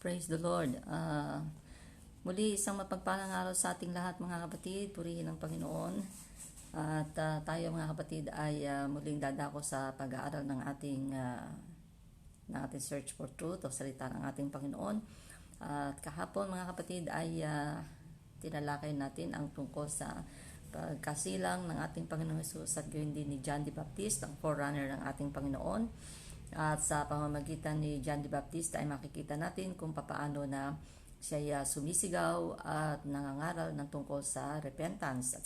Praise the Lord. Muli isang mapagpalang araw sa ating lahat mga kapatid. Purihin ang Panginoon. At tayo mga kapatid ay muling dadako sa pag-aaral ng ating search for truth o salita ng ating Panginoon. At kahapon mga kapatid ay tinalakay natin ang tungkol sa pagkasilang ng ating Panginoong Hesus at gayon din ni John the Baptist, ang forerunner ng ating Panginoon. At sa pamamagitan ni John the Baptist ay makikita natin kung paano na siya sumisigaw at nangangaral ng tungkol sa repentance. At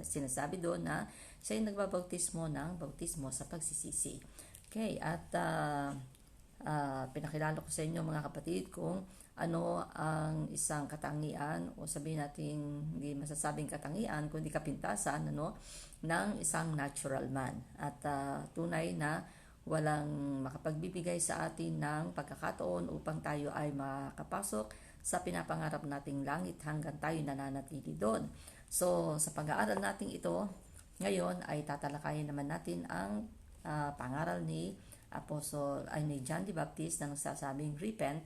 sinasabi doon na siya ay nagbabautismo ng bautismo sa pagsisisi. Okay, at pinakilala ko sa inyo mga kapatid kung ano ang isang katangian o sabihin natin hindi masasabing katangian kundi kapintasan ng isang natural man. At tunay na walang makapagbibigay sa atin ng pagkakataon upang tayo ay makapasok sa pinapangarap nating langit hanggang tayo nananatili doon. So, sa pag-aaral natin ito, ngayon ay tatalakayin naman natin ang pangaral ni John the Baptist na nagsasabing, "Repent,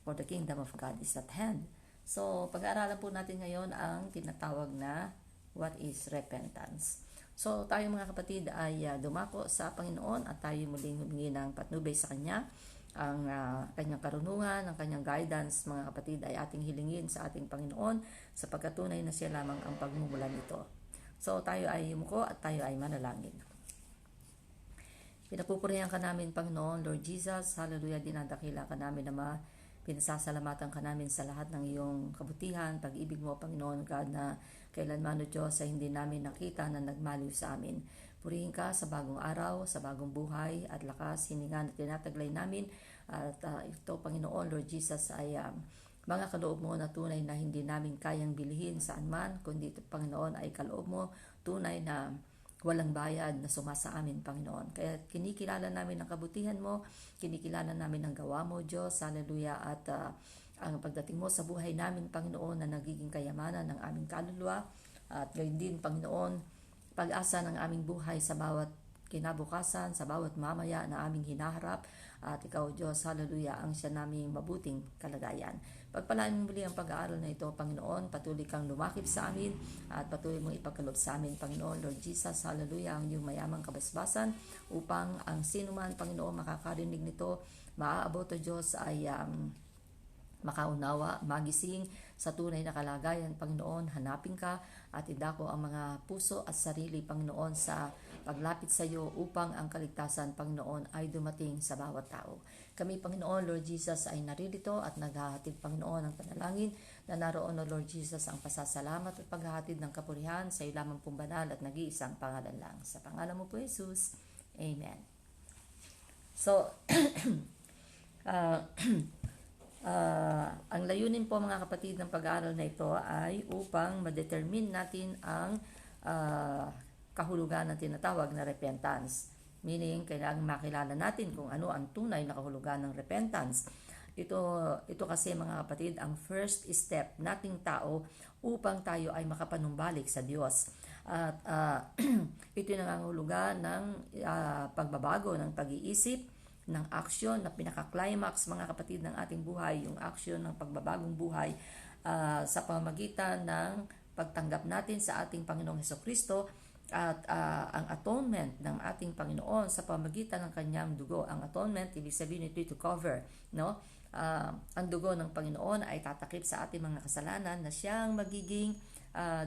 for the kingdom of God is at hand." So, pag-aaralan po natin ngayon ang tinatawag na what is repentance. So tayo mga kapatid ay dumako sa Panginoon at tayo muling humingi ng patnubay sa Kanya. Ang Kanyang karunungan, ang Kanyang guidance mga kapatid ay ating hilingin sa ating Panginoon sa pagkatunay na siya lamang ang pagmumula nito. So tayo ay yumuko at tayo ay manalangin. Pinapupurihan ka namin Panginoon, Lord Jesus, hallelujah, dinadakila ka namin Ama. Pinasasalamatan ka namin sa lahat ng iyong kabutihan, pag-ibig mo Panginoon God na kailanman o Diyos ay hindi namin nakita na nagmaliw sa amin. Purihin ka sa bagong araw, sa bagong buhay at lakas, hininga na tinataglay namin. At ito Panginoon, Lord Jesus, ay mga kaloob mo na tunay na hindi namin kayang bilhin saan man, kundi ito Panginoon ay kaloob mo tunay na walang bayad na sumasa amin, Panginoon. Kaya kinikilala namin ang kabutihan mo, kinikilala namin ang gawa mo, Diyos, hallelujah, at ang pagdating mo sa buhay namin, Panginoon, na nagiging kayamanan ng aming kaluluwa, at gayon din, Panginoon, pag-asa ng aming buhay sa bawat kinabukasan, sa bawat mamaya na aming hinaharap, at ikaw, Diyos, hallelujah, ang siya naming mabuting kalagayan. Pagpalain mo muli ang pag-aaral na ito, Panginoon. Patuloy kang lumakip sa amin at patuloy mong ipagkaloob sa amin, Panginoon. Lord Jesus, hallelujah, ang iyong mayamang kabasbasan upang ang sino man, Panginoon, makakarinig nito, maaabot o Diyos ay makaunawa, magising sa tunay na kalagayan, Panginoon. Hanapin ka at idako ang mga puso at sarili, Panginoon, sa paglapit sa iyo upang ang kaligtasan, Panginoon, ay dumating sa bawat tao. Kami, Panginoon, Lord Jesus, ay naririto at naghahatid, Panginoon, ng panalangin na naroon, Lord Jesus, ang pasasalamat at paghahatid ng kapurihan sa iyo lamang pong banal at nag-iisang pangalan lang. Sa pangalan mo po, Jesus. Amen. So, ang layunin po mga kapatid ng pag-aaral na ito ay upang ma-determine natin ang kahulugan ng tinatawag na repentance. Meaning, kailangan makilala natin kung ano ang tunay na kahulugan ng repentance. Ito kasi mga kapatid, ang first step nating tao upang tayo ay makapanumbalik sa Diyos. At ito yung nangangahulugan ng pagbabago ng pag-iisip, ng aksyon na pinaka-climax mga kapatid ng ating buhay, yung aksyon ng pagbabagong buhay sa pamamagitan ng pagtanggap natin sa ating Panginoong Hesukristo at ang atonement ng ating Panginoon sa pamamagitan ng kanyang dugo. Ang atonement, ibig sabihin ito to cover, no? Ang dugo ng Panginoon ay tatakip sa ating mga kasalanan na siyang magiging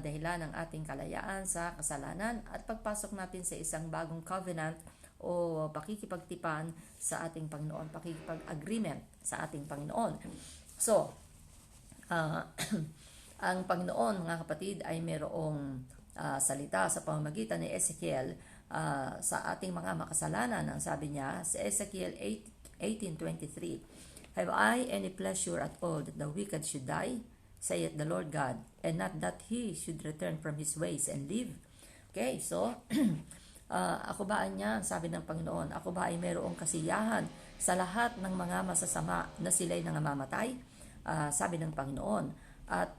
dahilan ng ating kalayaan sa kasalanan at pagpasok natin sa isang bagong covenant o pakikipagtipan sa ating Panginoon, pakikipag-agreement sa ating Panginoon. So, ang Panginoon, mga kapatid, ay mayroong salita sa pamamagitan ni Ezekiel sa ating mga makasalanan. Ang sabi niya sa Ezekiel 18:23, "Have I any pleasure at all that the wicked should die, saith the Lord God, and not that he should return from his ways and live?" Okay, so ako ba niya, sabi ng Panginoon, ako ba ay mayroong kasiyahan sa lahat ng mga masasama na sila'y nangangamatay? Sabi ng Panginoon. At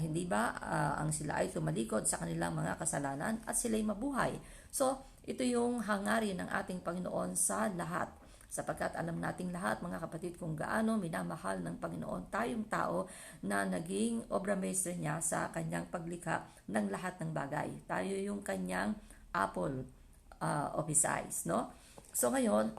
hindi ba ang sila ay tumalikod sa kanilang mga kasalanan at sila'y mabuhay? So, ito yung hangarin ng ating Panginoon sa lahat. sapagkat alam nating lahat mga kapatid kung gaano minamahal ng Panginoon tayong tao na naging obra maestra niya sa kanyang paglikha ng lahat ng bagay. Tayo yung kanyang apple of his eyes, no? So ngayon,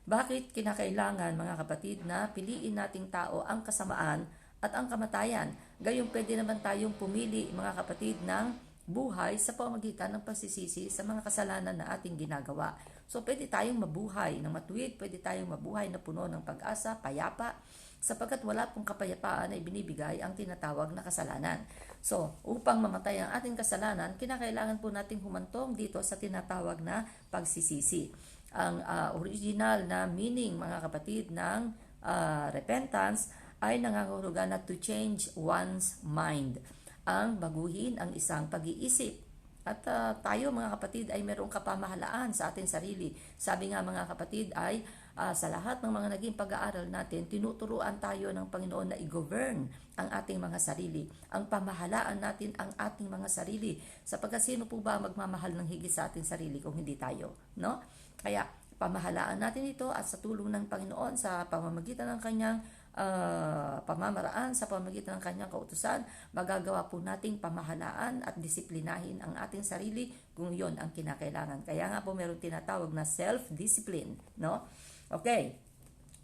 bakit kinakailangan mga kapatid na piliin nating tao ang kasamaan at ang kamatayan? Gayong pwede naman tayong pumili mga kapatid ng buhay sa pamamagitan ng pagsisisi sa mga kasalanan na ating ginagawa. So pwede tayong mabuhay ng matuwid, pwede tayong mabuhay na puno ng pag-asa, payapa, sapagkat wala pong kapayapaan na ibinibigay ang tinatawag na kasalanan. So upang mamatay ang ating kasalanan, kinakailangan po nating humantong dito sa tinatawag na pagsisisi. Ang original na meaning mga kapatid ng repentance ay nangangahulugan na to change one's mind, ang baguhin ang isang pag-iisip. At tayo mga kapatid ay mayroong kapamahalaan sa ating sarili. Sabi nga mga kapatid ay sa lahat ng mga naging pag-aaral natin, tinuturuan tayo ng Panginoon na i-govern ang ating mga sarili. Ang pamahalaan natin ang ating mga sarili. Sapagkat sino po ba magmamahal ng higit sa ating sarili kung hindi tayo? No? Kaya pamahalaan natin ito at sa tulong ng Panginoon sa pamamagitan ng kanyang pamamaraan, sa pamamagitan ng kanyang kautusan, magagawa po nating pamahalaan at disiplinahin ang ating sarili kung yon ang kinakailangan. Kaya nga po meron tinatawag na self-discipline, no? Okay.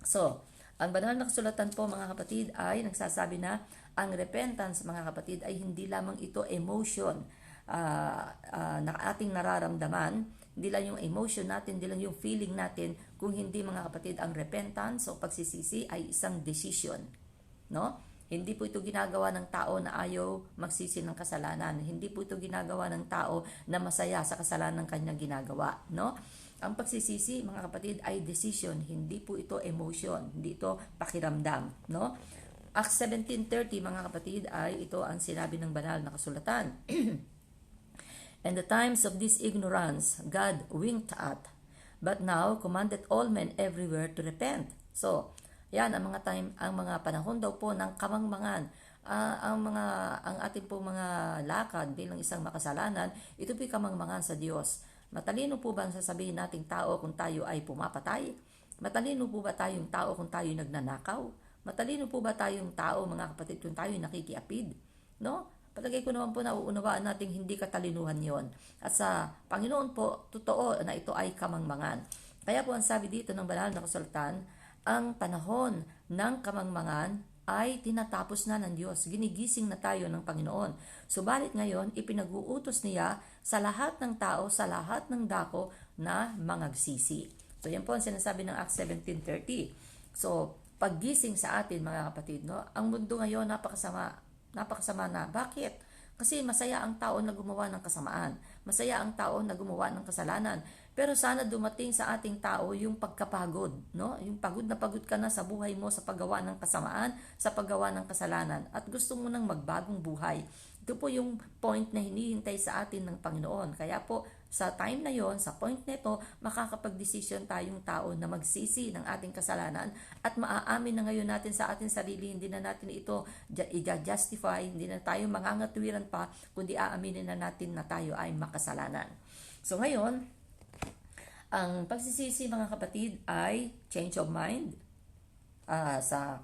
So, ang banal na kasulatan po mga kapatid ay nagsasabi na ang repentance mga kapatid ay hindi lamang ito emotion na ating nararamdaman, hindi lang yung emotion natin, hindi lang yung feeling natin, kung hindi mga kapatid ang repentance o pagsisisi ay isang decision, no? Hindi po ito ginagawa ng tao na ayaw magsisi ng kasalanan. Hindi po ito ginagawa ng tao na masaya sa kasalanan ng kanyang ginagawa, no? Ang pagsisisi mga kapatid ay decision, hindi po ito emotion, hindi ito pakiramdam, no? Acts 17:30 mga kapatid ay ito ang sinabi ng banal na kasulatan. And the times of this ignorance God winked at, but now commanded all men everywhere to repent. So, yan ang mga panahon daw po ng kamangmangan. Ang ating po mga lakad bilang isang makasalanan, ito po'y kamangmangan sa Diyos. Matalino po ba ang sasabihin nating tao kung tayo ay pumapatay? Matalino po ba tayong tao kung tayo nagnanakaw? Matalino po ba tayong tao mga kapatid kung tayo nakikiapid? No? Palagay ko naman po na uunawaan natin hindi katalinuhan yon. At sa Panginoon po, totoo na ito ay kamangmangan. Kaya po ang sabi dito ng banal na kasulatan, ang panahon ng kamangmangan ay tinatapos na ng Diyos. Ginigising na tayo ng Panginoon. Subalit ngayon, ipinag-uutos niya sa lahat ng tao, sa lahat ng dako na mangagsisi. So yan po ang sinasabi ng Acts 17:30. So paggising sa atin mga kapatid, no? Ang mundo ngayon napakasama na. Bakit? Kasi masaya ang tao na gumawa ng kasamaan. Masaya ang tao na gumawa ng kasalanan. Pero sana dumating sa ating tao yung pagkapagod, no? Yung pagod na pagod ka na sa buhay mo sa paggawa ng kasamaan, sa paggawa ng kasalanan, at gusto mo nang magbagong buhay. Ito po yung point na hinihintay sa atin ng Panginoon. Kaya po, sa time na yon, sa point nito, makakapag-desisyon tayong tao na magsisi ng ating kasalanan at maaamin na ngayon natin sa ating sarili, hindi na natin ito i-justify, hindi na tayo mangangatwiran pa, kundi aaminin na natin na tayo ay makasalanan. So ngayon, ang pagsisisi mga kapatid ay change of mind sa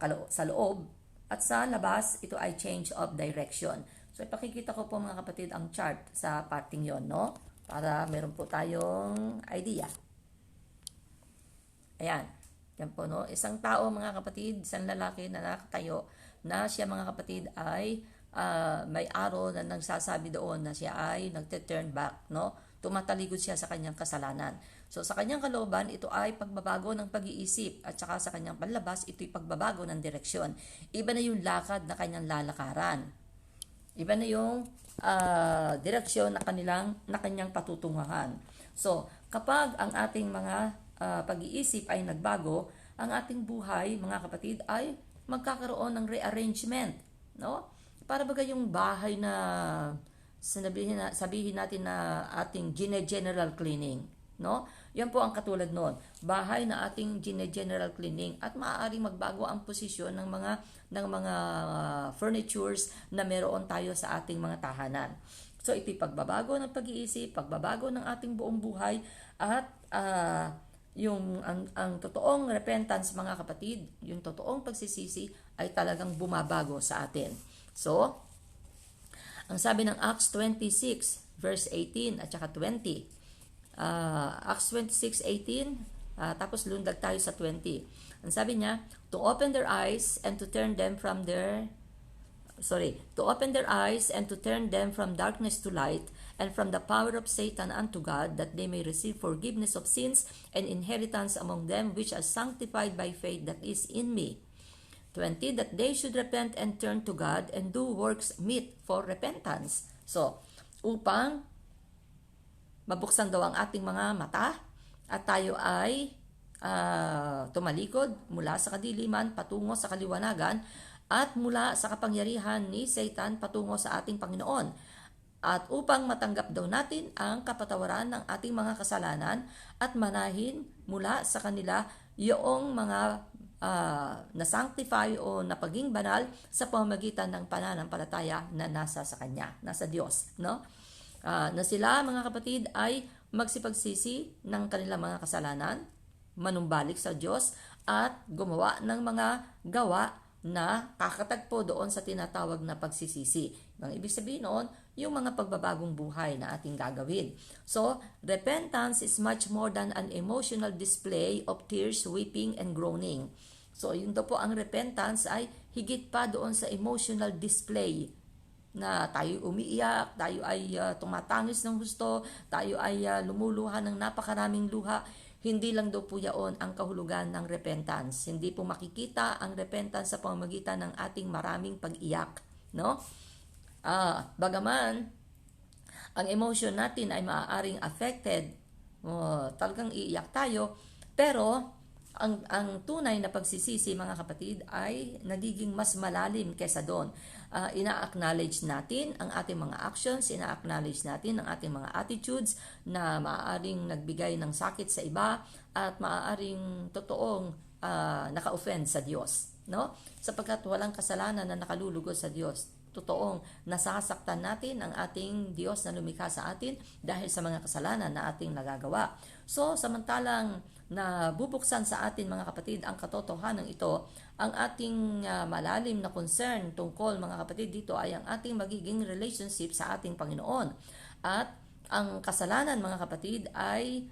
loob, at sa labas ito ay change of direction. So ipakikita ko po mga kapatid ang chart sa parting yon, no? Para meron po tayong idea. Ayan. Yan po, no? Isang tao mga kapatid, isang lalaki na nakatayo na siya mga kapatid ay may arrow na nagsasabi doon na siya ay nagte-turn back, no? Tumatalikod siya sa kanyang kasalanan. So sa kanyang kalooban, ito ay pagbabago ng pag-iisip, at saka sa kanyang panlabas, ito'y pagbabago ng direksyon. Iba na yung lakad na kanyang lalakaran. Iba na yung direksyon na kanyang patutunguhan. So, kapag ang ating mga pag-iisip ay nagbago, ang ating buhay, mga kapatid, ay magkakaroon ng rearrangement, no? Para bagay yung bahay na sabihin natin na ating general cleaning, no? Yan po ang katulad noon. Bahay na ating general cleaning, at maaaring magbago ang posisyon ng mga furnitures na meron tayo sa ating mga tahanan. So ito'y pagbabago ng pag-iisip, pagbabago ng ating buong buhay, at ang totoong repentance, mga kapatid, yung totoong pagsisisi ay talagang bumabago sa atin. So, ang sabi ng Acts 26 verse 18 at saka 20. Acts 26:18, tapos lundag tayo sa 20. Ang sabi niya, to open their eyes and to turn them from darkness to light, and from the power of Satan unto God, that they may receive forgiveness of sins and inheritance among them which are sanctified by faith that is in me. 20, that they should repent and turn to God and do works meet for repentance. So, upang mabuksan daw ang ating mga mata at tayo ay tumalikod mula sa kadiliman patungo sa kaliwanagan at mula sa kapangyarihan ni Satan patungo sa ating Panginoon. At upang matanggap daw natin ang kapatawaran ng ating mga kasalanan at manahin mula sa kanila yung mga na-sanctify o napaging banal sa pamamagitan ng pananampalataya na nasa sa Kanya, nasa Diyos, no? Na sila, mga kapatid, ay magsipagsisi ng kanilang mga kasalanan, manumbalik sa Diyos, at gumawa ng mga gawa na kakatagpo doon sa tinatawag na pagsisisi. Ang ibig sabihin noon, yung mga pagbabagong buhay na ating gagawin. So, repentance is much more than an emotional display of tears, weeping, and groaning. So, yun daw po ang repentance ay higit pa doon sa emotional display na tayo umiiyak, tayo ay tumatangis ng gusto, tayo ay lumuluha ng napakaraming luha. Hindi lang daw po yaon ang kahulugan ng repentance. Hindi po makikita ang repentance sa pamamagitan ng ating maraming pag-iyak, no? Bagaman ang emotion natin ay maaaring affected, talagang iiyak tayo, pero ang tunay na pagsisisi, mga kapatid, ay nagiging mas malalim kesa doon. Ina-acknowledge natin ang ating mga actions, ina-acknowledge natin ang ating mga attitudes na maaaring nagbigay ng sakit sa iba at maaaring totoong naka-offend sa Diyos, no? Sapagkat walang kasalanan na nakalulugod sa Diyos. Totoong nasasaktan natin ang ating Diyos na lumikha sa atin dahil sa mga kasalanan na ating nagagawa. So, samantalang na bubuksan sa atin, mga kapatid, ang katotohanan ito, ang ating malalim na concern tungkol, mga kapatid, dito ay ang ating magiging relationship sa ating Panginoon. At ang kasalanan, mga kapatid, ay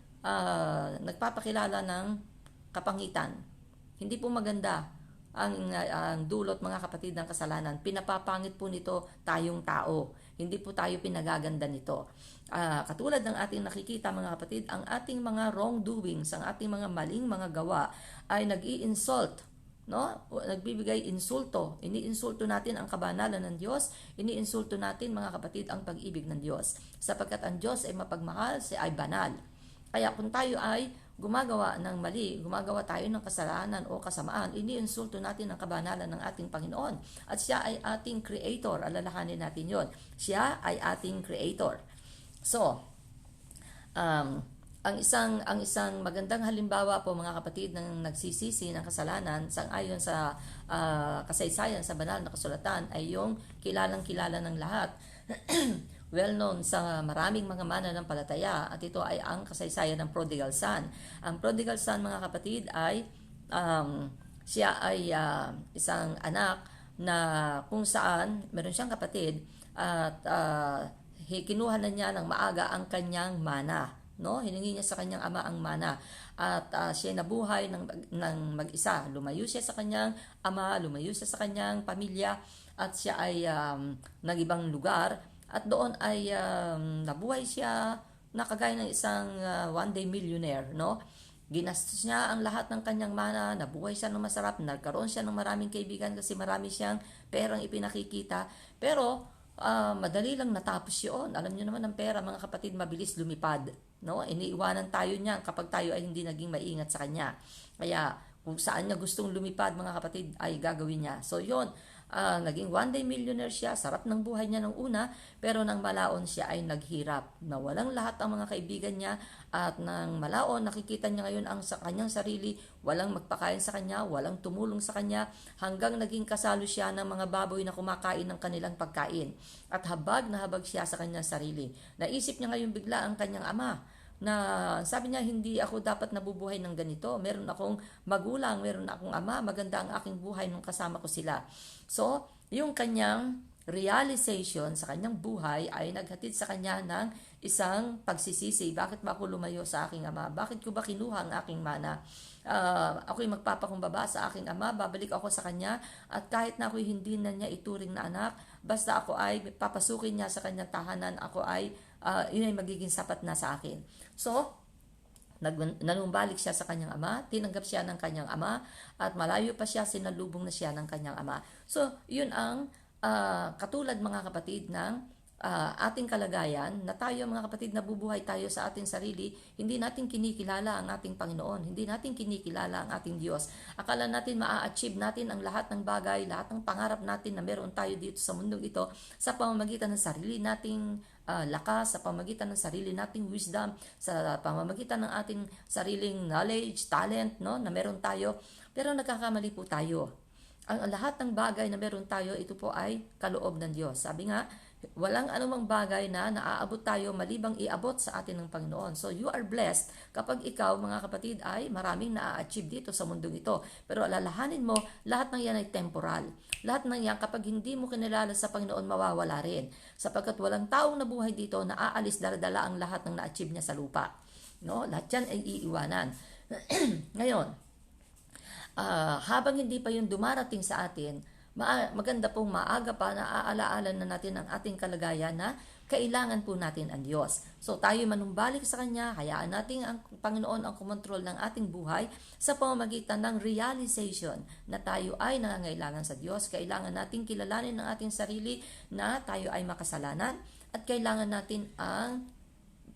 nagpapakilala ng kapangitan. Hindi po maganda ang dulot, mga kapatid, ng kasalanan. Pinapapangit po nito tayong tao. Hindi po tayo pinagaganda nito. Katulad ng ating nakikita, mga kapatid, ang ating mga wrongdoings, ang ating mga maling mga gawa ay nag-i-insult, no? Nagbibigay insulto. Iniinsulto natin ang kabanalan ng Diyos, iniinsulto natin, mga kapatid, ang pag-ibig ng Diyos. Sapagkat ang Diyos ay mapagmahal, siya ay banal. Kaya kung tayo ay gumagawa ng mali, gumagawa tayo ng kasalanan o kasamaan, iniinsulto natin ang kabanalan ng ating Panginoon. At siya ay ating creator. Alalahanin natin yon. Siya ay ating creator. So, ang isang magandang halimbawa po, mga kapatid, ng nagsisisi ng kasalanan sang-ayon sa kasaysayan sa banal na kasulatan ay yung kilalang-kilala ng lahat. Well-known sa maraming mga mananampalataya, at ito ay ang kasaysayan ng prodigal son. Ang prodigal son, mga kapatid, ay siya ay isang anak na kung saan meron siyang kapatid at kinuha na niya ng maaga ang kanyang mana, no? Hiningi niya sa kanyang ama ang mana at siya nabuhay ng mag-isa. Lumayo siya sa kanyang ama, lumayo siya sa kanyang pamilya, at siya ay nag-ibang lugar. At doon ay nabuhay siya na kagaya ng isang one-day millionaire, no? Ginastos niya ang lahat ng kanyang mana, nabuhay siya ng masarap, nagkaroon siya ng maraming kaibigan kasi marami siyang perang ipinakikita. Pero madali lang natapos yun. Alam niyo naman, ang pera, mga kapatid, mabilis lumipad, no? Iniiwanan tayo niya kapag tayo ay hindi naging maingat sa kanya. Kaya kung saan niya gustong lumipad, mga kapatid, ay gagawin niya. So yun, naging one-day millionaire siya, sarap ng buhay niya nung una, pero nang malaon siya ay naghirap. Nawalang lahat ang mga kaibigan niya, at nang malaon, nakikita niya ngayon ang sa kanyang sarili, walang magpakain sa kanya, walang tumulong sa kanya, hanggang naging kasalo siya ng mga baboy na kumakain ng kanilang pagkain. At habag na habag siya sa kanyang sarili. Naisip niya ngayon bigla ang kanyang ama. na sabi niya, hindi ako dapat nabubuhay ng ganito. Meron akong magulang, meron akong ama, maganda ang aking buhay nung kasama ko sila. So, yung kanyang realization sa kanyang buhay ay naghatid sa kanya ng isang pagsisisi. Bakit ba ako lumayo sa aking ama? Bakit ko ba kinuha ang aking mana? Ako'y magpapakumbaba sa aking ama, babalik ako sa kanya, at kahit na ako'y hindi na niya ituring na anak, basta ako ay papasukin niya sa kanyang tahanan, ako ay yun ay magiging sapat na sa akin. So, nanumbalik siya sa kanyang ama, tinanggap siya ng kanyang ama, at malayo pa siya, sinalubong na siya ng kanyang ama. So, yun ang katulad mga kapatid ng ating kalagayan, na tayo mga kapatid, nabubuhay tayo sa ating sarili, hindi natin kinikilala ang ating Panginoon, hindi natin kinikilala ang ating Diyos. Akala natin maa-achieve natin ang lahat ng bagay, lahat ng pangarap natin na meron tayo dito sa mundong ito sa pamamagitan ng sarili nating lakas, sa pamamagitan ng sarili nating wisdom, sa pamamagitan ng ating sariling knowledge, talent, no, na meron tayo. Pero nagkakamali po tayo. Ang lahat ng bagay na meron tayo, ito po ay kaloob ng Diyos. Sabi nga, walang anumang bagay na naaabot tayo malibang iabot sa atin ng Panginoon. So you are blessed kapag ikaw, mga kapatid, ay maraming na-achieve dito sa mundong ito. Pero alalahanin mo, lahat ng yan ay temporal. Lahat ng yan, kapag hindi mo kinilala sa Panginoon, mawawala rin. Sapagkat walang taong nabuhay dito na aalis daladala ang lahat ng na-achieve niya sa lupa. No? Lahat yan ay iiwanan. Ngayon, habang hindi pa yun dumarating sa atin, maganda pong maaga pa na aalaala na natin ang ating kalagayan na kailangan po natin ang Diyos. So tayo manumbalik sa Kanya, hayaan natin ang Panginoon ang kumontrol ng ating buhay sa pamamagitan ng realization na tayo ay nangangailangan sa Diyos. Kailangan natin kilalanin ang ating sarili na tayo ay makasalanan, at kailangan natin ang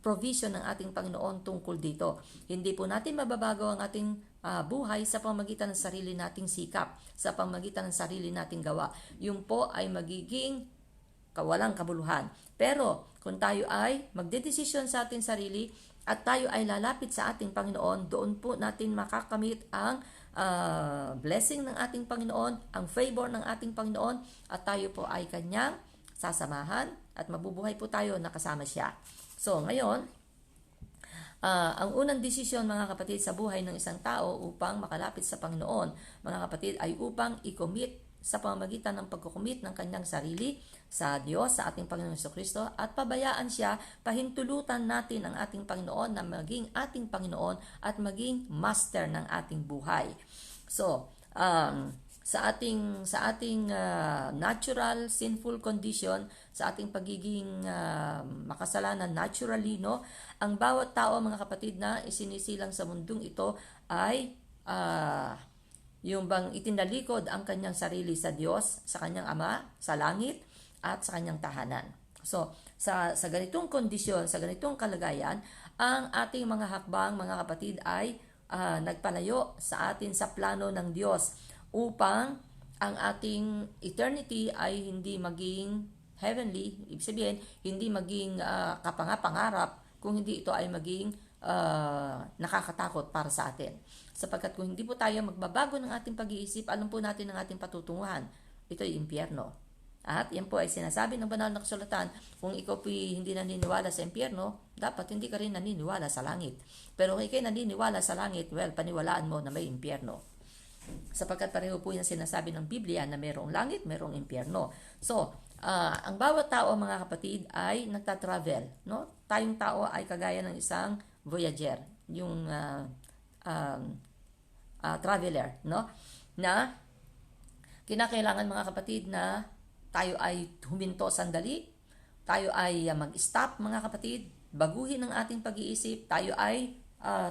provision ng ating Panginoon tungkol dito. Hindi po natin mababago ang ating buhay sa pamamagitan ng sarili nating sikap, sa pamamagitan ng sarili nating gawa. Yung po ay magiging walang kabuluhan. Pero kung tayo ay magdedesisyon sa ating sarili at tayo ay lalapit sa ating Panginoon, doon po natin makakamit ang blessing ng ating Panginoon, ang favor ng ating Panginoon, at tayo po ay Kanyang sasamahan at mabubuhay po tayo na kasama siya. So ngayon, ang unang desisyon, mga kapatid, sa buhay ng isang tao upang makalapit sa Panginoon, mga kapatid, ay upang i-commit sa pamamagitan ng pagkukumit ng kanyang sarili sa Diyos, sa ating Panginoon Jesucristo, at pabayaan siya, pahintulutan natin ang ating Panginoon na maging ating Panginoon at maging master ng ating buhay. So, sa ating natural sinful condition, sa ating pagiging makasalanan naturally, no, ang bawat tao, mga kapatid, na isinisilang sa mundong ito ay yung bang itinalikod ang kanyang sarili sa Diyos, sa kanyang Ama sa langit, at sa kanyang tahanan. So sa ganitong kondisyon, sa ganitong kalagayan, ang ating mga hakbang, mga kapatid, ay nagpalayo sa atin sa plano ng Diyos, upang ang ating eternity ay hindi maging heavenly, ibig sabihin, hindi maging kapangarap, kung hindi ito ay maging nakakatakot para sa atin. Sapagkat kung hindi po tayo magbabago ng ating pag-iisip, alam po natin ang ating patutunguhan, ito ay impyerno. At yan po ay sinasabi ng banal na kasulatan, kung ikaw po hindi naniniwala sa impyerno, dapat hindi ka rin naniniwala sa langit. Pero kung ikaw naniniwala sa langit, well, paniwalaan mo na may impyerno. Sapagkat pareho po yan sinasabi ng Biblia na mayroong langit, mayroong impyerno. So, ang bawat tao, mga kapatid, ay nagta-travel, no? Tayong tao ay kagaya ng isang voyager, yung traveler, no? Na kinakailangan, mga kapatid, na tayo ay huminto sandali, tayo ay mag-stop, mga kapatid, baguhin ang ating pag-iisip, tayo ay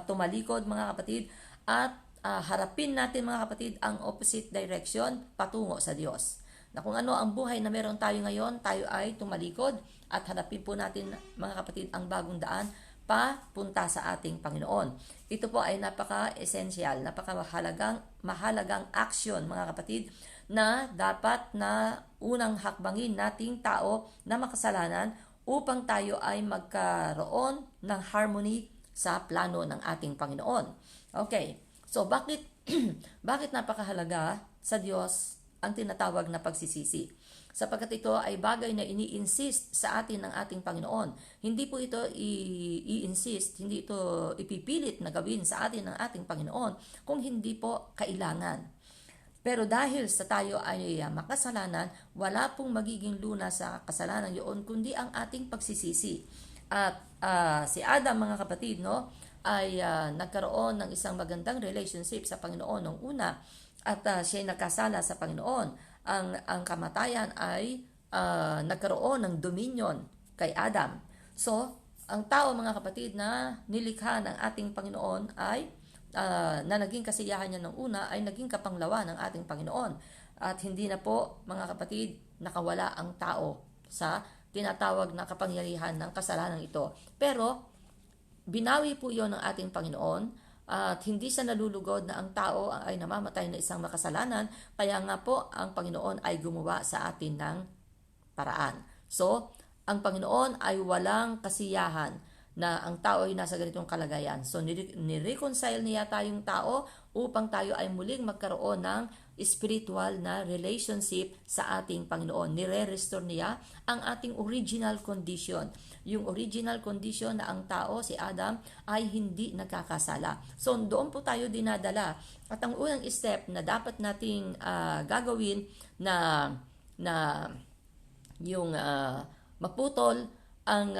tumalikod, mga kapatid, at harapin natin, mga kapatid, ang opposite direction patungo sa Diyos. Na kung ano ang buhay na meron tayo ngayon, tayo ay tumalikod at harapin po natin, mga kapatid, ang bagong daan papunta sa ating Panginoon. Ito po ay napaka-essential, mahalagang action, mga kapatid, na dapat na unang hakbangin nating tao na makasalanan upang tayo ay magkaroon ng harmony sa plano ng ating Panginoon. Okay, so bakit napakahalaga sa Diyos ang tinatawag na pagsisisi. Sapagkat ito ay bagay na ini-insist sa atin ng ating Panginoon. Hindi po ito i-insist, hindi ito ipipilit na gawin sa atin ng ating Panginoon kung hindi po kailangan. Pero dahil sa tayo ay makasalanan, wala pong magiging lunas sa kasalanan yun, kundi ang ating pagsisisi. At si Adam, mga kapatid, no, ay nagkaroon ng isang magandang relationship sa Panginoon nung una, at siya ay nagkasala sa Panginoon. Ang kamatayan ay nagkaroon ng dominion kay Adam. So, ang tao, mga kapatid, na nilikha ng ating Panginoon ay na naging kasiyahan niya ng una ay naging kapanglawa ng ating Panginoon. At hindi na po, mga kapatid, nakawala ang tao sa tinatawag na kapangyarihan ng kasalanan ito. Pero binawi po yon ng ating Panginoon, at hindi siya nalulugod na ang tao ay namamatay na isang makasalanan. Kaya nga po ang Panginoon ay gumawa sa atin ng paraan. So, ang Panginoon ay walang kasiyahan na ang tao ay nasa ganitong kalagayan. So, nireconcile niya tayong tao upang tayo ay muling magkaroon ng spiritual na relationship sa ating Panginoon. Nire-restore niya ang ating original condition. Yung original condition na ang tao, si Adam, ay hindi nagkakasala. So, doon po tayo dinadala. At ang unang step na dapat nating gagawin na yung maputol ang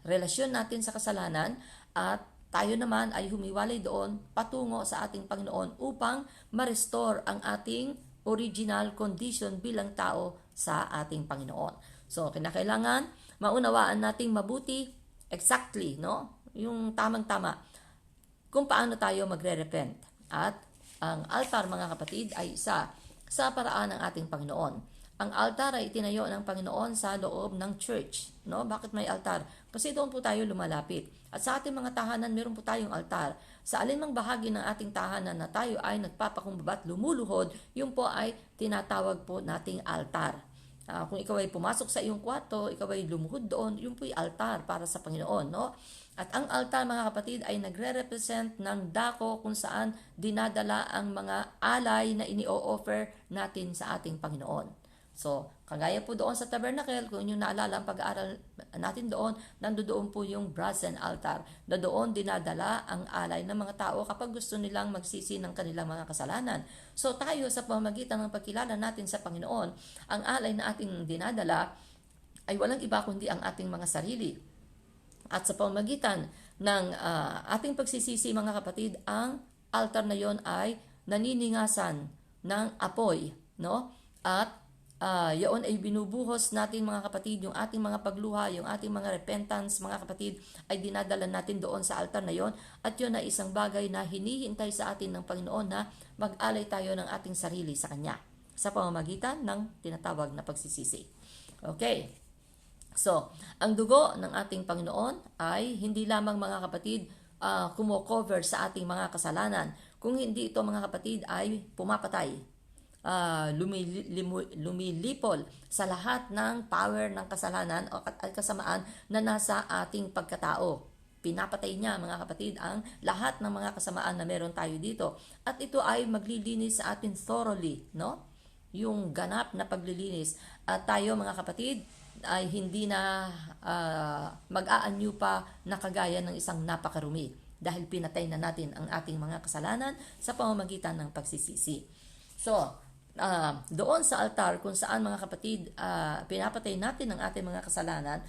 relasyon natin sa kasalanan, at tayo naman ay humiwalay doon patungo sa ating Panginoon upang ma-restore ang ating original condition bilang tao sa ating Panginoon. So, kinakailangan maunawaan nating mabuti, exactly, no? Yung tamang-tama, kung paano tayo magre-repent. At ang altar, mga kapatid, ay isa sa paraan ng ating Panginoon. Ang altar ay itinayo ng Panginoon sa loob ng church. No? Bakit may altar? Kasi doon po tayo lumalapit. At sa ating mga tahanan, meron po tayong altar. Sa alinmang bahagi ng ating tahanan na tayo ay nagpapakumbaba at lumuluhod, yun po ay tinatawag po nating altar. Kung ikaw ay pumasok sa iyong kwarto, ikaw ay lumuhod doon, yun po ay altar para sa Panginoon. No? At ang altar, mga kapatid, ay nagre-represent ng dako kung saan dinadala ang mga alay na ini-offer natin sa ating Panginoon. So, kagaya po doon sa tabernacle, kung inyong naalala ang pag-aaral natin doon, nandoon po yung brazen altar, na doon dinadala ang alay ng mga tao kapag gusto nilang magsisi ng kanilang mga kasalanan. So, tayo sa pamamagitan ng pagkilala natin sa Panginoon, ang alay na ating dinadala ay walang iba kundi ang ating mga sarili. At sa pamamagitan ng ating pagsisisi, mga kapatid, ang altar na yon ay naniningasan ng apoy, no? At yun ay binubuhos natin, mga kapatid, yung ating mga pagluha, yung ating mga repentance, mga kapatid, ay dinadala natin doon sa altar na yon. At yun ay isang bagay na hinihintay sa atin ng Panginoon na mag-alay tayo ng ating sarili sa Kanya sa pamamagitan ng tinatawag na pagsisisi. Okay. So, ang dugo ng ating Panginoon ay hindi lamang, mga kapatid, kumo-cover sa ating mga kasalanan. Kung hindi ito, mga kapatid, ay pumapatay, lumilipol sa lahat ng power ng kasalanan at kasamaan na nasa ating pagkatao. Pinapatay niya, mga kapatid, ang lahat ng mga kasamaan na meron tayo dito. At ito ay maglilinis sa atin thoroughly, no? Yung ganap na paglilinis. At tayo, mga kapatid, ay hindi na mag-aanyu pa na kagaya ng isang napakarumi, dahil pinatay na natin ang ating mga kasalanan sa pamamagitan ng pagsisisi. So, doon sa altar kung saan, mga kapatid, pinapatay natin ang ating mga kasalanan,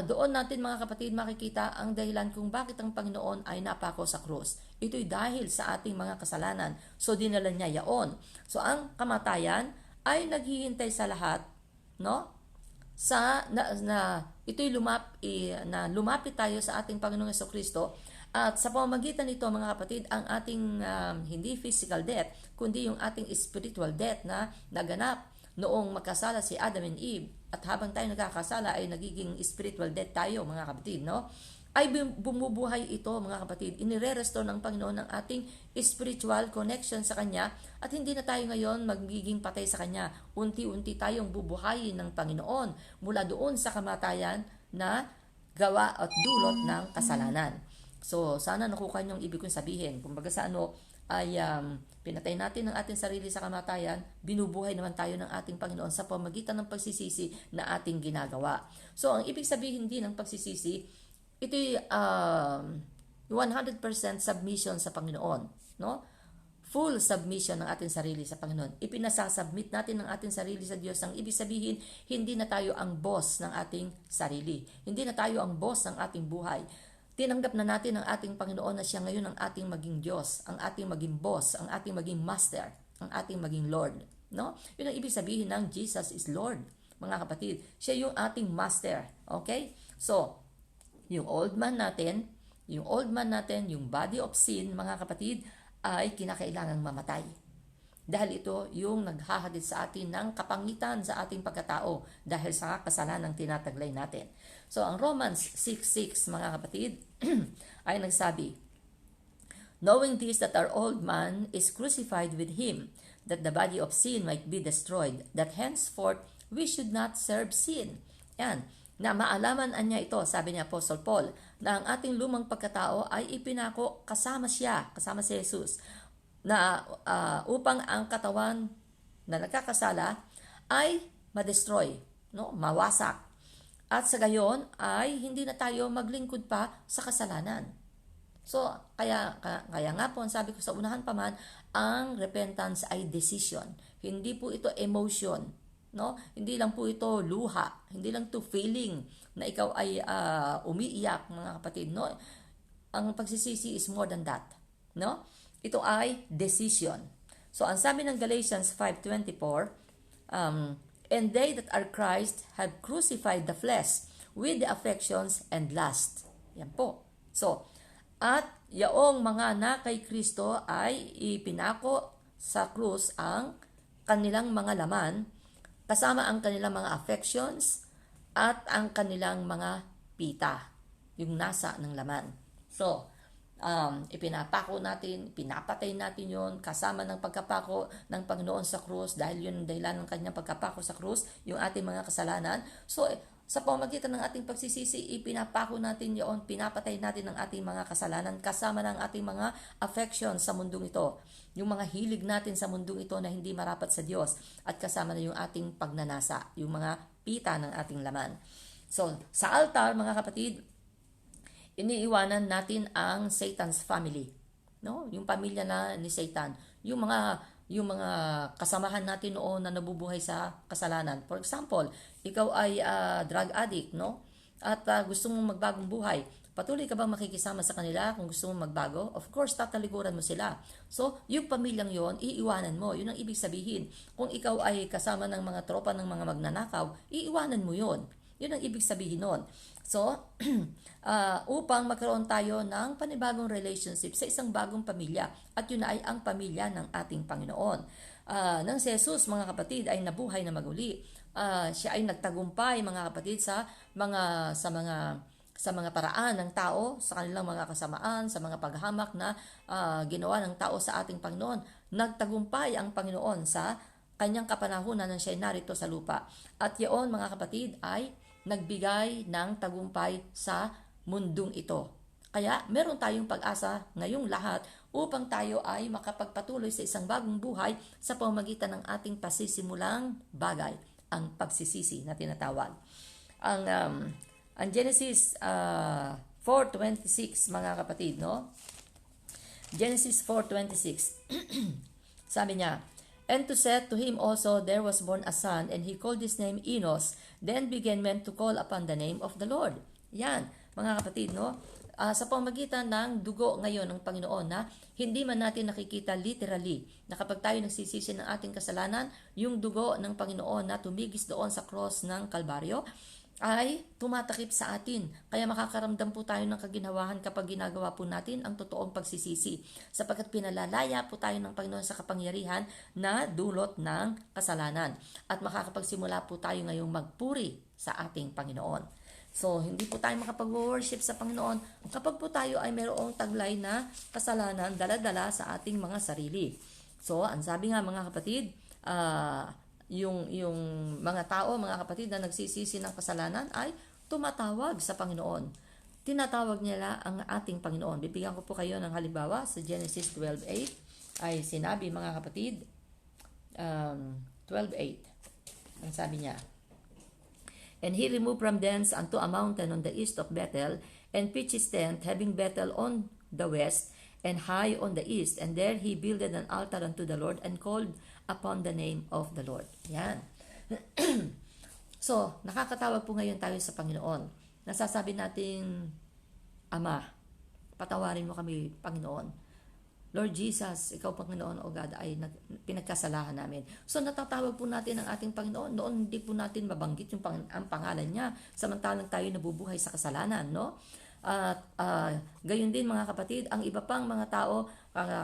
doon natin, mga kapatid, makikita ang dahilan kung bakit ang Panginoon ay napako sa krus. Ito'y dahil sa ating mga kasalanan. So, dinala niya yaon. So, ang kamatayan ay naghihintay sa lahat, no? Ito'y lumapit tayo sa ating Panginoong Jesucristo. At sa pamamagitan nito, mga kapatid, ang ating hindi physical death, kundi yung ating spiritual death na naganap noong magkasala si Adam and Eve. At habang tayo nagkakasala ay nagiging spiritual death tayo, mga kapatid, no? Ay bumubuhay ito, mga kapatid. Inire-restore ng Panginoon ang ating spiritual connection sa Kanya, at hindi na tayo ngayon magiging patay sa Kanya. Unti-unti tayong bubuhayin ng Panginoon mula doon sa kamatayan na gawa at dulot ng kasalanan. So, sana nakuha niyong ibig kong sabihin. Kumbaga sa ay pinatay natin ang ating sarili sa kamatayan, binubuhay naman tayo ng ating Panginoon sa pamagitan ng pagsisisi na ating ginagawa. So, ang ibig sabihin din ng pagsisisi, ito'y 100% submission sa Panginoon, no? Full submission ng ating sarili sa Panginoon. Ipinasasubmit natin ang ating sarili sa Diyos. Ang ibig sabihin, hindi na tayo ang boss ng ating sarili. Hindi na tayo ang boss ng ating buhay. Tinanggap na natin ang ating Panginoon na siya ngayon ang ating maging Diyos, ang ating maging boss, ang ating maging master, ang ating maging Lord. No? Yun ang ibig sabihin ng Jesus is Lord, mga kapatid. Siya yung ating master. Okay? So, yung old man natin, yung body of sin, mga kapatid, ay kinakailangang mamatay. Dahil ito yung naghahatid sa atin ng kapangitan sa ating pagkatao dahil sa kasalanang tinataglay natin. So, ang Romans 6:6, mga kapatid, ay nagsabi, knowing this, that our old man is crucified with him, that the body of sin might be destroyed, that henceforth we should not serve sin. Yan. Na maalaman niya ito, sabi ni Apostle Paul, na ang ating lumang pagkatao ay ipinako kasama si Jesus, na upang ang katawan na nagkakasala ay ma-destroy, no? Mawasak. At sa gayon ay hindi na tayo maglingkod pa sa kasalanan. So, kaya nga po, ang sabi ko sa unahan pa man, ang repentance ay decision. Hindi po ito emotion. No? Hindi lang po ito luha, hindi lang to feeling na ikaw ay umiiyak, mga kapatid, no? Ang pagsisisi is more than that, no? Ito ay decision. So ang sabi ng Galatians 5:24, and they that are Christ have crucified the flesh with the affections and lust. Yan po. So, at yaong mga na kay Kristo ay ipinako sa krus ang kanilang mga laman, kasama ang kanilang mga affections at ang kanilang mga pita, yung nasa ng laman. So, ipinapako natin, pinapatay natin yon kasama ng pagkapako ng Panginoon sa krus, dahil yun ang dahilan ng kanyang pagkapako sa krus, yung ating mga kasalanan. So, sa pamamagitan ng ating pagsisisi, ipinapako natin yon, pinapatay natin ang ating mga kasalanan kasama ng ating mga affections sa mundong ito. Yung mga hilig natin sa mundong ito na hindi marapat sa Diyos, at kasama na yung ating pagnanasa, yung mga pita ng ating laman. So, sa altar, mga kapatid, iniiwanan natin ang Satan's family, no? Yung pamilya na ni Satan, yung mga kasamahan natin noon na nabubuhay sa kasalanan. For example, ikaw ay drug addict, no? At gusto mong magbagong buhay. Patuloy ka bang makikisama sa kanila kung gusto mong magbago? Of course, tatalikuran mo sila. So, yung pamilyang yon, iiwanan mo. Yun ang ibig sabihin. Kung ikaw ay kasama ng mga tropa ng mga magnanakaw, iiwanan mo yon. Yun ang ibig sabihin nun. So, upang magkaroon tayo ng panibagong relationship sa isang bagong pamilya, at yun ay ang pamilya ng ating Panginoon. Nang si Jesus, mga kapatid, ay nabuhay na maguli. Siya ay nagtagumpay, mga kapatid, sa mga paraan ng tao, sa kanilang mga kasamaan, sa mga paghamak na ginawa ng tao sa ating Panginoon. Nagtagumpay ang Panginoon sa kanyang kapanahunan nang siya narito sa lupa. At yaon, mga kapatid, ay nagbigay ng tagumpay sa mundong ito. Kaya meron tayong pag-asa ngayong lahat upang tayo ay makapagpatuloy sa isang bagong buhay sa pamamagitan ng ating pasisimulang bagay, ang pagsisisi na tinatawag. Ang Genesis 4:26, mga kapatid, no? Genesis 4:26. Sabi niya, and to Seth, to him also there was born a son, and he called his name Enos. Then began men to call upon the name of the Lord. Yan, mga kapatid, no? Sa pamamagitan ng dugo ngayon ng Panginoon, na hindi man natin nakikita literally na kapag tayo nagsisisi ng ating kasalanan, yung dugo ng Panginoon na tumigis doon sa cross ng Kalbaryo ay tumatakip sa atin. Kaya makakaramdam po tayo ng kaginhawahan kapag ginagawa po natin ang totoong pagsisisi, sapagkat pinalalaya po tayo ng Panginoon sa kapangyarihan na dulot ng kasalanan, at makakapagsimula po tayo ngayong magpuri sa ating Panginoon. So, hindi po tayo makapag-worship sa Panginoon kapag po tayo ay mayroong taglay na kasalanan dala-dala sa ating mga sarili. So, ang sabi nga, mga kapatid, yung mga tao, mga kapatid, na nagsisisi ng kasalanan ay tumatawag sa Panginoon. Tinatawag nila ang ating Panginoon. Bibigyan ko po kayo ng halimbawa sa Genesis 12:8. ay sinabi, mga kapatid, 12:8. Ang sabi niya, "And he removed from thence unto a mountain on the east of Bethel, and pitched his tent, having Bethel on the west, and Hai on the east. And there he builded an altar unto the Lord, and called upon the name of the Lord." Yan. So, nakakatawag po ngayon tayo sa Panginoon. Nasasabi natin, Ama, patawarin mo kami, Panginoon. Lord Jesus, ikaw Panginoon o God ay pinagkasalahan namin. So natatawag po natin ang ating Panginoon. Noon hindi po natin mabanggit ang pangalan niya samantalang tayo nabubuhay sa kasalanan, no? At gayon din mga kapatid, ang iba pang mga tao,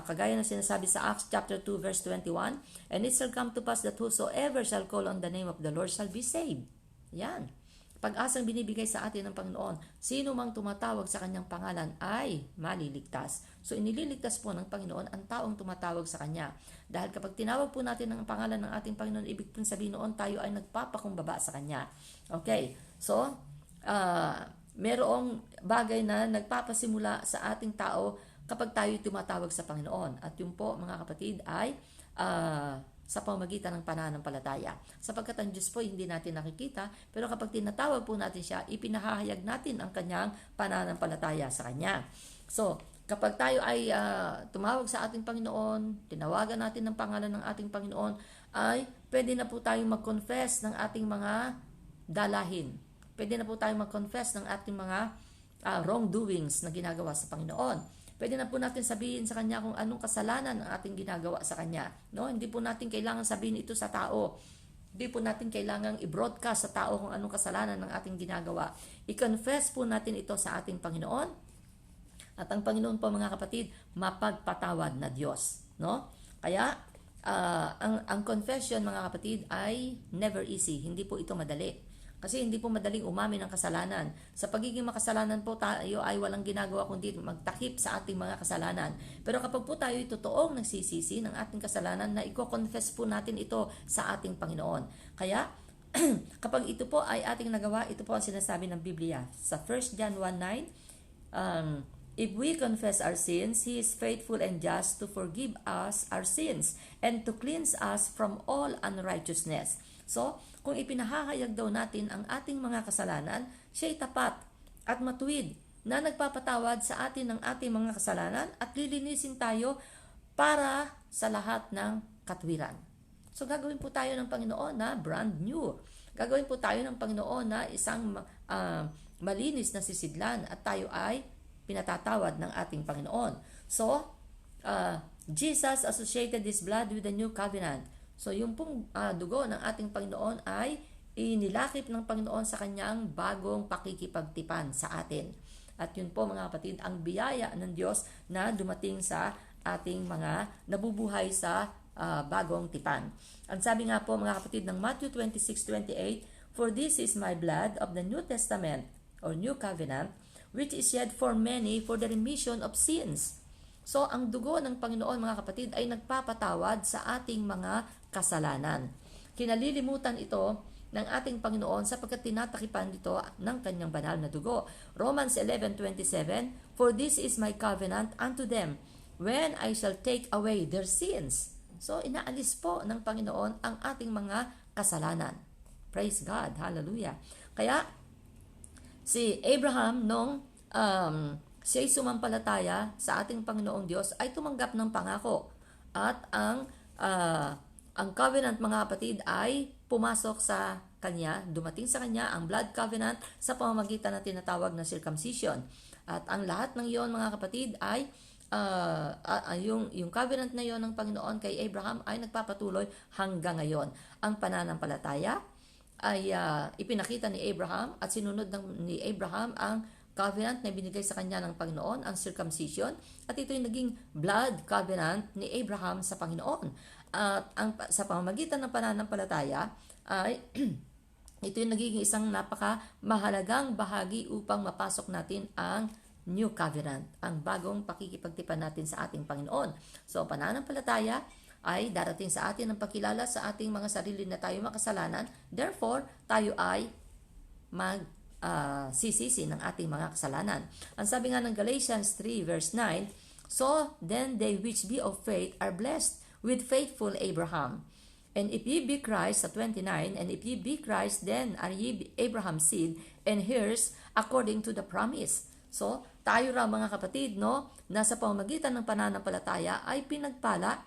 kagaya na sinasabi sa Acts chapter 2 verse 21, "And it shall come to pass that whosoever shall call on the name of the Lord shall be saved." Yan. Pag-asang binibigay sa atin ng Panginoon, sino mang tumatawag sa kanyang pangalan ay maliligtas. So inililigtas po ng Panginoon ang taong tumatawag sa kanya. Dahil kapag tinawag po natin ang pangalan ng ating Panginoon, ibig pong sabihin noon tayo ay nagpapakumbaba sa kanya. Okay, so merong bagay na nagpapasimula sa ating tao kapag tayo tumatawag sa Panginoon. At yun po mga kapatid ay sa pamamagitan ng pananampalataya. Sapagkat ang Diyos po hindi natin nakikita, pero kapag tinatawag po natin siya, ipinahahayag natin ang kanyang pananampalataya sa kanya. So, kapag tayo ay tumawag sa ating Panginoon, tinawagan natin ng pangalan ng ating Panginoon, ay pwede na po tayong mag-confess ng ating mga dalahin. Pwede na po tayong mag-confess ng ating mga wrongdoings na ginagawa sa Panginoon. Pwede na po natin sabihin sa Kanya kung anong kasalanan ang ating ginagawa sa Kanya. No? Hindi po natin kailangan sabihin ito sa tao. Hindi po natin kailangan i-broadcast sa tao kung anong kasalanan ng ating ginagawa. I-confess po natin ito sa ating Panginoon. At ang Panginoon po mga kapatid, mapagpatawad na Diyos. No? Kaya, ang confession mga kapatid ay never easy. Hindi po ito madali. Kasi hindi po madaling umamin ng kasalanan. Sa pagiging makasalanan po tayo ay walang ginagawa kundi magtakip sa ating mga kasalanan. Pero kapag po tayo ay totoong nagsisisi ng ating kasalanan, na i-confess po natin ito sa ating Panginoon. Kaya, kapag ito po ay ating nagawa, ito po ang sinasabi ng Biblia. Sa 1 John 1:9, "If we confess our sins, He is faithful and just to forgive us our sins and to cleanse us from all unrighteousness." So, kung ipinahahayag daw natin ang ating mga kasalanan, siya'y tapat at matuwid na nagpapatawad sa atin ng ating mga kasalanan at lilinisin tayo para sa lahat ng katwiran. So gagawin po tayo ng Panginoon na brand new. Gagawin po tayo ng Panginoon na isang malinis na sisidlan at tayo ay pinatatawad ng ating Panginoon. So, Jesus associated His blood with the new covenant. So yung pong dugo ng ating Panginoon ay inilakip ng Panginoon sa kanyang bagong pakikipagtipan sa atin. At yun po mga kapatid, ang biyaya ng Diyos na dumating sa ating mga nabubuhay sa bagong tipan. Ang sabi nga po mga kapatid ng Matthew 26:28, "For this is my blood of the New Testament or New Covenant, which is shed for many for the remission of sins." So ang dugo ng Panginoon mga kapatid ay nagpapatawad sa ating mga kasalanan. Kinalilimutan ito ng ating Panginoon sapagkat tinatakipan dito ng kanyang banal na dugo. Romans 11:27, "For this is my covenant unto them, when I shall take away their sins." So inaalis po ng Panginoon ang ating mga kasalanan. Praise God. Hallelujah. Kaya si Abraham nung siya'y sumampalataya sa ating Panginoong Diyos ay tumanggap ng pangako. At ang covenant mga kapatid ay pumasok sa kanya, dumating sa kanya ang blood covenant sa pamamagitan ng tinatawag na circumcision. At ang lahat ng iyon mga kapatid ay yung covenant na iyon ng Panginoon kay Abraham ay nagpapatuloy hanggang ngayon. Ang pananampalataya ay ipinakita ni Abraham at sinunod ni Abraham ang covenant na binigay sa kanya ng Panginoon, ang circumcision, at ito yung naging blood covenant ni Abraham sa Panginoon. At sa pamamagitan ng pananampalataya ay ito yung nagiging isang napaka-mahalagang bahagi upang mapasok natin ang New Covenant, ang bagong pakikipagtipan natin sa ating Panginoon. So, pananampalataya ay darating sa atin ang pagkilala sa ating mga sarili na tayo makasalanan. Therefore, tayo ay sisisi ng ating mga kasalanan. Ang sabi nga ng Galatians 3 verse 9, So then they which be of faith are blessed with faithful Abraham. And if ye be Christ, sa 29, and if ye be Christ, then are ye Abraham's seed, and heirs according to the promise. So, tayo ra mga kapatid, no, nasa pamamagitan ng pananampalataya ay pinagpala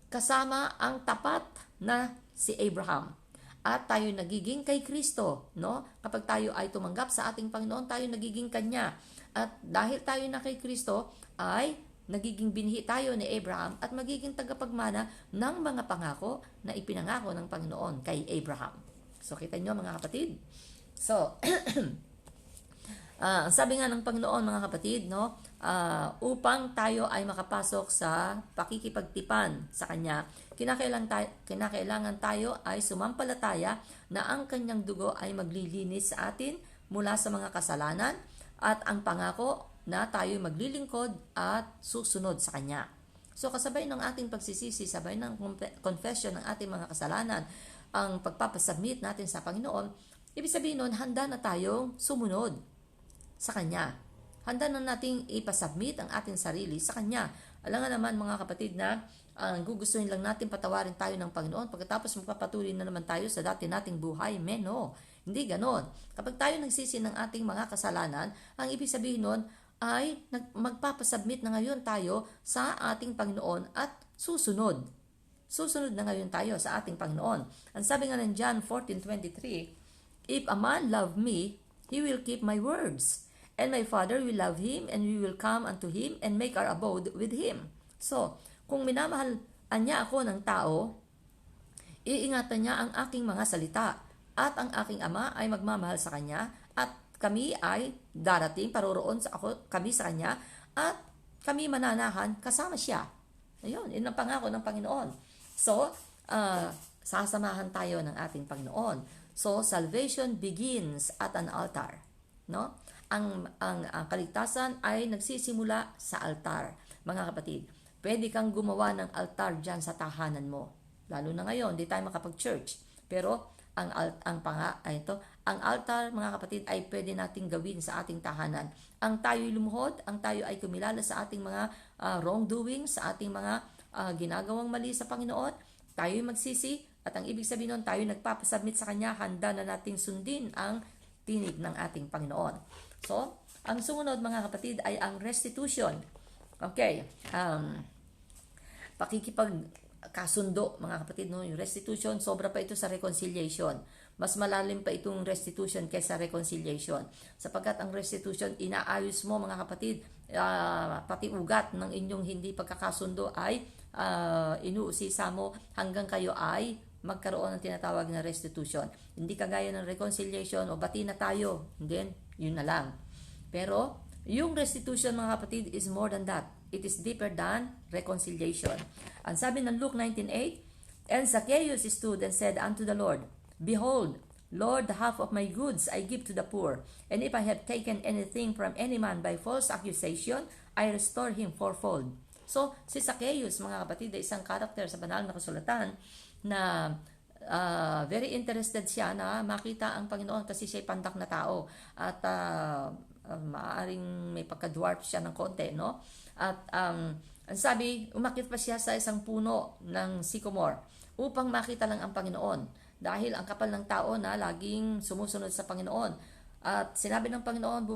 kasama ang tapat na si Abraham. At tayo nagiging kay Kristo, no? Kapag tayo ay tumanggap sa ating Panginoon, tayo nagiging Kanya. At dahil tayo na kay Kristo, ay nagiging binhi tayo ni Abraham at magiging tagapagmana ng mga pangako na ipinangako ng Panginoon kay Abraham. So, kita nyo mga kapatid? So, ang sabi nga ng Panginoon mga kapatid, no, upang tayo ay makapasok sa pakikipagtipan sa Kanya, kinakailangan tayo ay sumampalataya na ang Kanyang dugo ay maglilinis sa atin mula sa mga kasalanan at ang pangako na tayo maglilingkod at susunod sa Kanya. So kasabay ng ating pagsisisi, sabay ng confession ng ating mga kasalanan, ang pagpapasubmit natin sa Panginoon, ibig sabihin nun, handa na tayong sumunod sa Kanya. Handa na nating ipasubmit ang ating sarili sa Kanya. Alam nga naman mga kapatid na gugustuhin lang natin patawarin tayo ng Panginoon pagkatapos magpapatuloy na naman tayo sa dati nating buhay. No, hindi ganon. Kapag tayo nagsisi ng ating mga kasalanan, ang ibig sabihin nun ay magpapasubmit na ngayon tayo sa ating Panginoon at susunod. Susunod na ngayon tayo sa ating Panginoon. Ang sabi nga ng John 14:23, if a man love me, he will keep my words. And my Father will love him, and we will come unto him and make our abode with him. So, kung minamahal niya ako ng tao, iingatan niya ang aking mga salita. At ang aking Ama ay magmamahal sa kanya, at kami ay darating, paroroon kami sa kanya, at kami mananahan kasama siya. Ayun, yun ang pangako ng Panginoon. So, sasamahan tayo ng ating Panginoon. So, salvation begins at an altar. No? Ang kaligtasan ay nagsisimula sa altar. Mga kapatid, pwede kang gumawa ng altar dyan sa tahanan mo. Lalo na ngayon, di tayo makapag-church. Pero, ang altar, mga kapatid, ay pwede nating gawin sa ating tahanan. Ang tayo'y lumuhod, ang tayo ay kumilala sa ating mga wrongdoing, sa ating mga ginagawang mali sa Panginoon, tayo'y magsisi, at ang ibig sabihin nun, tayo nagpapasubmit sa Kanya, handa na nating sundin ang tinig ng ating Panginoon. So, ang sumunod mga kapatid ay ang restitution. Okay, pakikipagkasundo mga kapatid, no? Yung restitution, sobra pa ito sa reconciliation. Mas malalim pa itong restitution kaysa reconciliation. Sapagkat ang restitution, inaayos mo mga kapatid, pati ugat ng inyong hindi pagkakasundo ay inuusisa mo hanggang kayo ay magkaroon ng tinatawag na restitution. Hindi kagaya ng reconciliation o bati na tayo, then yun na lang. Pero yung restitution mga kapatid is more than that. It is deeper than reconciliation. Ang sabi ng Luke 19:8, and Zacchaeus stood and said unto the Lord, behold, Lord, the half of my goods I give to the poor, and if I have taken anything from any man by false accusation, I restore him fourfold. So, si Zacchaeus, mga kapatid, ay isang karakter sa banal na kasulatan na very interested siya na makita ang Panginoon kasi siya'y pandak na tao at maaaring may pagka-dwarf siya ng konti, no? At ang sabi, umakyat pa siya sa isang puno ng sycamore upang makita lang ang Panginoon dahil ang kapal ng tao na laging sumusunod sa Panginoon. At sinabi ng Panginoon,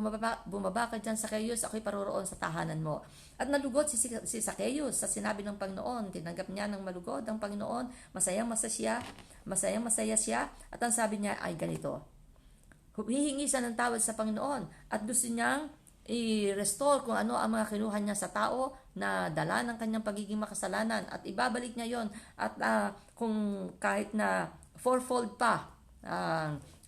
bumaba ka dyan, Zacchaeus, ako'y paroroon sa tahanan mo. At nalugod si Zacchaeus sa sinabi ng Panginoon. Tinanggap niya ng malugod ang Panginoon. Masayang-masaya siya. At ang sabi niya ay ganito, hihingi siya ng tawad sa Panginoon at gusto niyang i-restore kung ano ang mga kinuha niya sa tao na dala ng kanyang pagiging makasalanan at ibabalik niya yon at kung kahit na fourfold pa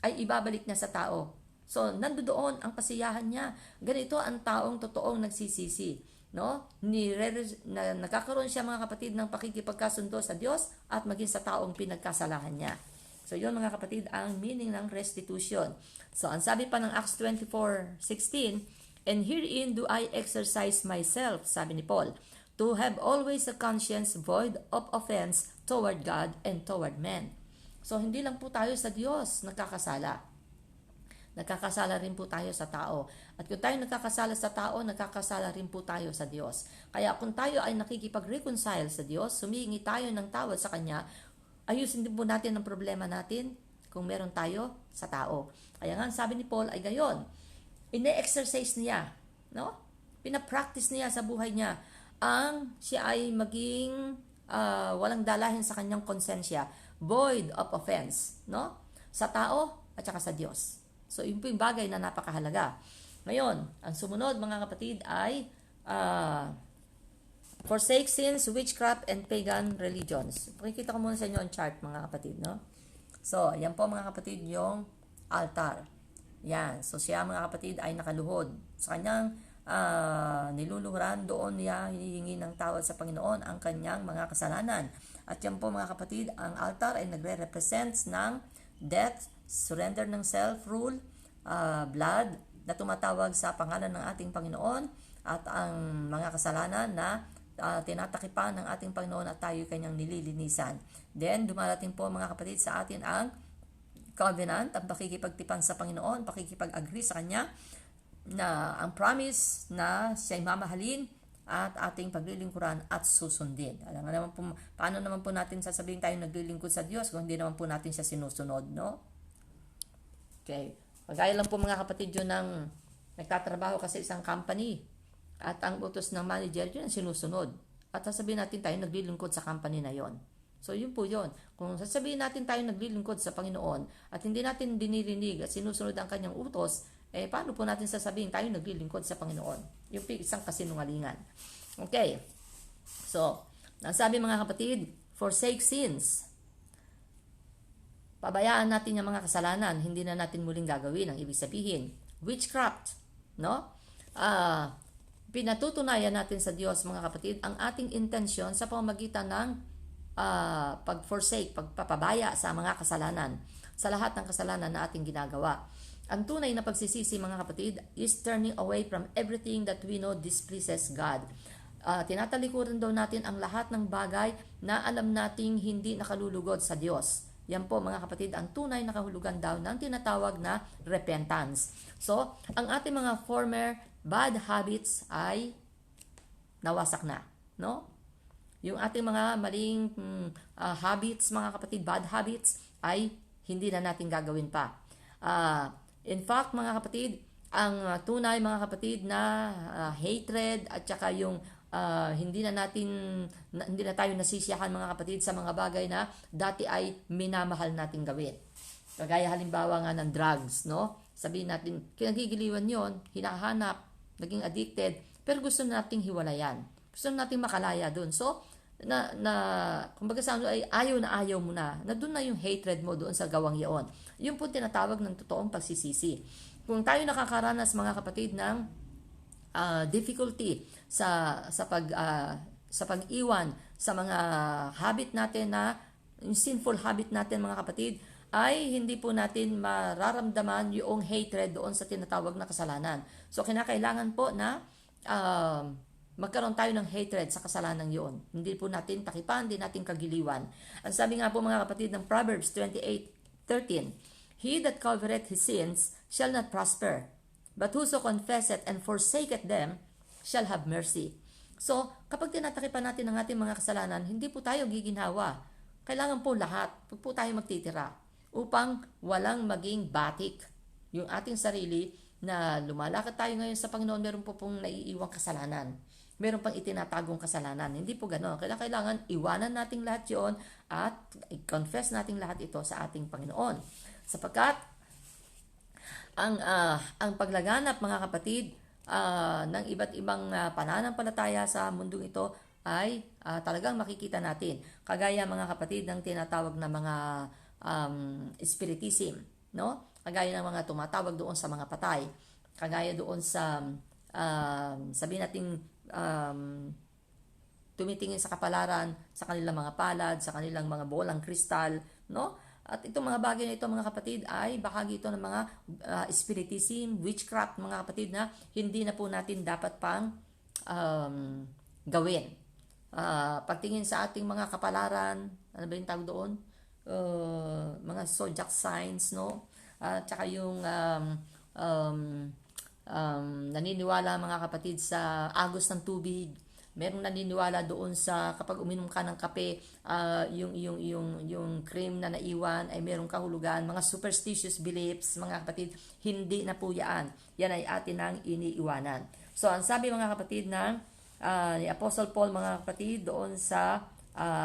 ay ibabalik niya sa tao. So, nandoon ang kasiyahan niya. Ganito ang taong totoong nagsisisi. No? Nagkakaroon siya mga kapatid ng pakikipagkasundo sa Diyos at maging sa taong pinagkasalahan niya. So, yun mga kapatid ang meaning ng restitution. So, ang sabi pa ng Acts 24:16, and herein do I exercise myself, sabi ni Paul, to have always a conscience void of offense toward God and toward men. So, hindi lang po tayo sa Diyos nagkakasala. nagkakasala rin po tayo sa tao. At kung tayo nagkakasala sa tao, nagkakasala rin po tayo sa Diyos. Kaya kung tayo ay nakikipag-reconcile sa Diyos, sumingi tayo ng tawad sa Kanya, ayusin din po natin ang problema natin kung meron tayo sa tao. Kaya nga, sabi ni Paul ay gayon. Ine-exercise niya, no? Pinapractice niya sa buhay niya ang siya ay maging walang dalahin sa kanyang konsensya, void of offense, no? Sa tao at saka sa Diyos. So, yun po yung bagay na napakahalaga. Ngayon, ang sumunod mga kapatid ay forsake sins, witchcraft, and pagan religions. Pakikita ko muna sa inyo ang chart mga kapatid, no? So, yan po mga kapatid yung altar. Yan. So, siya mga kapatid ay nakaluhod. Sa kanyang niluluhuran, doon niya hinihingi ng tawad sa Panginoon ang kanyang mga kasalanan. At yan po mga kapatid, ang altar ay nagre-represents ng death, surrender ng self-rule, blood na tumatawag sa pangalan ng ating Panginoon, at ang mga kasalanan na tinatakipan ng ating Panginoon at tayo kanyang nililinisan. Then, dumarating po mga kapatid sa atin ang covenant, ang pakikipagtipan sa Panginoon, pakikipag-agree sa Kanya, na ang promise na siya'y mamahalin at ating paglilingkuran at susundin. Alam nga naman po, paano naman po natin sasabihin tayo naglilingkod sa Diyos kung hindi naman po natin siya sinusunod, no? Okay. Kagaya lang po mga kapatid yun ng nagtatrabaho kasi isang company at ang utos ng manager yun ang sinusunod. At sasabihin natin tayo naglilingkod sa company na yon. So yun po yun. Kung sasabihin natin tayo naglilingkod sa Panginoon at hindi natin dinirinig at sinusunod ang kanyang utos, paano po natin sasabihin tayo naglilingkod sa Panginoon? Yung isang kasinungalingan. Okay. So, ang sabi mga kapatid, forsake sins. Pabayaan natin yung mga kasalanan, hindi na natin muling gagawin. Ang ibig sabihin, witchcraft, no? Pinatutunayan natin sa Diyos mga kapatid ang ating intensyon sa pamamagitan ng pag-forsake, pagpapabaya sa mga kasalanan, sa lahat ng kasalanan na ating ginagawa. Ang tunay na pagsisisi mga kapatid is turning away from everything that we know displeases God. Tinatalikuran daw natin ang lahat ng bagay na alam nating hindi nakalulugod sa Diyos. Yan po mga kapatid, ang tunay na kahulugan daw ng tinatawag na repentance. So, ang ating mga former bad habits ay nawasak na, no? Yung ating mga maling habits, mga kapatid, bad habits, ay hindi na natin gagawin pa. In fact, mga kapatid, ang tunay mga kapatid na hatred at saka yung hindi na tayo nasisiyahan mga kapatid sa mga bagay na dati ay minamahal nating gawin. Kagaya halimbawa nga ng drugs, no? Sabihin natin, kinagigiliwan yon, hinahanap, naging addicted, pero gusto nating hiwalayan. Gusto nating makalaya dun. So, kumbaga sa ano ay ayaw mo na doon na yung hatred mo doon sa gawang iyon. Yun po tinatawag ng totoong pagsisisi. Kung tayo nakakaranas mga kapatid ng difficulty sa pag-iwan sa mga habit natin na yung sinful habit natin mga kapatid, ay hindi po natin mararamdaman yung hatred doon sa tinatawag na kasalanan. So kinakailangan po na magkaroon tayo ng hatred sa kasalanan yun. Hindi po natin takipan, hindi natin kagiliwan. Ang sabi nga po mga kapatid ng Proverbs 28:13, He that covereth his sins shall not prosper, but whoso confesseth and forsaketh them shall have mercy. So, kapag tinatakipan natin ang ating mga kasalanan, hindi po tayo giginhawa. Kailangan po lahat, huwag po tayo magtitira upang walang maging batik yung ating sarili na lumalakad tayo ngayon sa Panginoon, meron po pong naiiwang kasalanan. Meron pang itinatagong kasalanan. Hindi po gano'n. Kailangan iwanan natin lahat yon at i-confess natin lahat ito sa ating Panginoon. Sapagkat ang paglaganap mga kapatid ng iba't ibang pananampalataya sa mundong ito ay talagang makikita natin. Kagaya mga kapatid ng tinatawag na mga spiritism, no? Kagaya ng mga tumatawag doon sa mga patay. Kagaya doon sa sabihin natin tumitingin sa kapalaran, sa kanilang mga palad, sa kanilang mga bolang kristal, no? At itong mga bagay na ito mga kapatid ay bahagi ito ng mga spiritism, witchcraft mga kapatid na hindi na po natin dapat pang gawin. Pagtingin sa ating mga kapalaran, ano ba yung tawag doon? Mga zodiac signs, no? At saka yung naniniwala mga kapatid sa agos ng tubig. Merong naniniwala doon sa kapag uminom ka ng kape, yung cream na naiwan ay merong kahulugan. Mga superstitious beliefs, mga kapatid, hindi na po yan. Yan ay atin ang iniiwanan. So, ang sabi mga kapatid ng ni Apostle Paul mga kapatid doon sa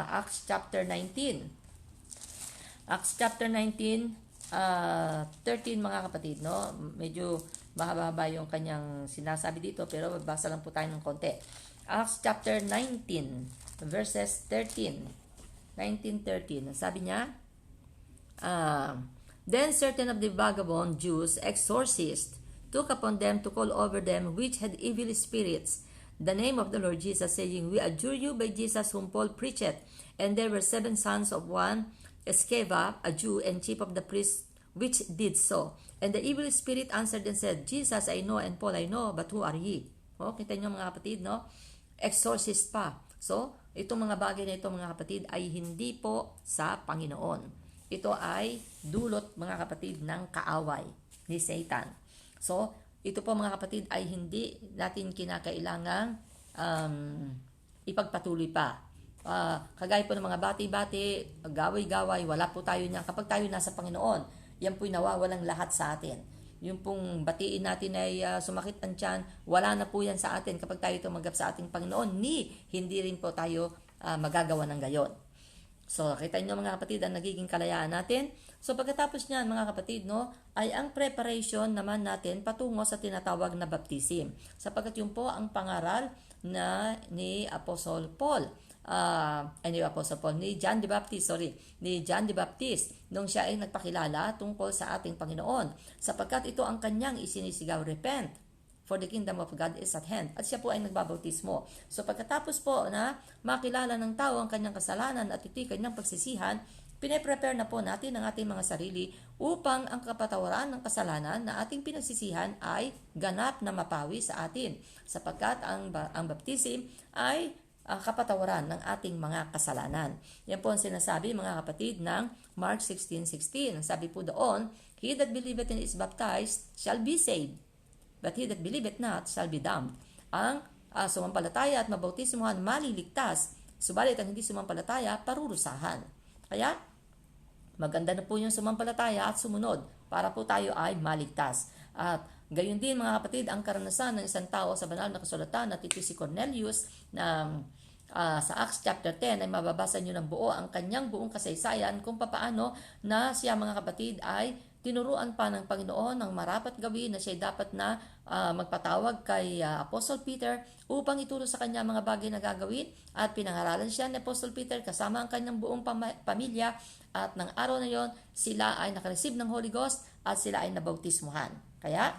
Acts chapter 19. Acts chapter 19, 13 mga kapatid, no? Medyo mahaba yung kanyang sinasabi dito pero basa lang po tayo ng konti. Acts chapter 19 verses 13. 19:13. Sabi niya, then certain of the vagabond Jews, exorcists, took upon them to call over them which had evil spirits the name of the Lord Jesus, saying, we adjure you by Jesus whom Paul preacheth. And there were 7 sons of one Sceva, a Jew, and chief of the priests, which did so. And the evil spirit answered and said, Jesus I know, and Paul I know, but who are ye? Kita nyo mga kapatid, no? Exorcist pa. So, itong mga bagay na ito mga kapatid ay hindi po sa Panginoon. Ito ay dulot mga kapatid ng kaaway ni Satan. So, ito po mga kapatid ay hindi natin kinakailangang ipagpatuloy pa. Kagaya po ng mga bati-bati, gaway-gaway, wala po tayo niyan. Kapag tayo nasa Panginoon, yan po'y nawawalang lahat sa atin. Yung pong batiin natin ay sumakit ang tiyan, wala na po yan sa atin kapag tayo tumanggap sa ating Panginoon, hindi rin po tayo magagawa ng gayon. So, kita nyo mga kapatid, ang nagiging kalayaan natin. So, pagkatapos niyan mga kapatid, no, ay ang preparation naman natin patungo sa tinatawag na baptism. Sapagkat yun po ang pangaral na ni Apostle Paul. Ni John the Baptist, nung siya ay nagpakilala tungkol sa ating Panginoon. Sapagkat ito ang kanyang isinisigaw, repent, for the kingdom of God is at hand. At siya po ay nagbabautismo. So pagkatapos po na makilala ng tao ang kanyang kasalanan at ito'y kanyang pagsisihan, pine-prepare na po natin ang ating mga sarili upang ang kapatawaran ng kasalanan na ating pinagsisihan ay ganap na mapawi sa atin. Sapagkat ang baptism ay kapatawaran ng ating mga kasalanan. Yan po ang sinasabi mga kapatid ng Mark 16:16. Ang sabi po doon, he that believeth and is baptized shall be saved, but he that believeth not shall be damned. Ang sumampalataya at mabautismuhan maliligtas, subalit ang hindi sumampalataya parurusahan. Kaya maganda na po yung sumampalataya at sumunod para po tayo ay maligtas. At gayon din mga kapatid, ang karanasan ng isang tao sa banal na kasulatan at ito si Cornelius na sa Acts chapter 10 ay mababasa nyo ng buo ang kanyang buong kasaysayan kung papaano na siya mga kapatid ay tinuruan pa ng Panginoon ng marapat gawin na siya dapat na magpatawag kay Apostle Peter upang ituro sa kanya mga bagay na gagawin at pinangaralan siya ni Apostle Peter kasama ang kanyang buong pamilya at ng araw na yon sila ay nakareceive ng Holy Ghost at sila ay nabautismuhan. Kaya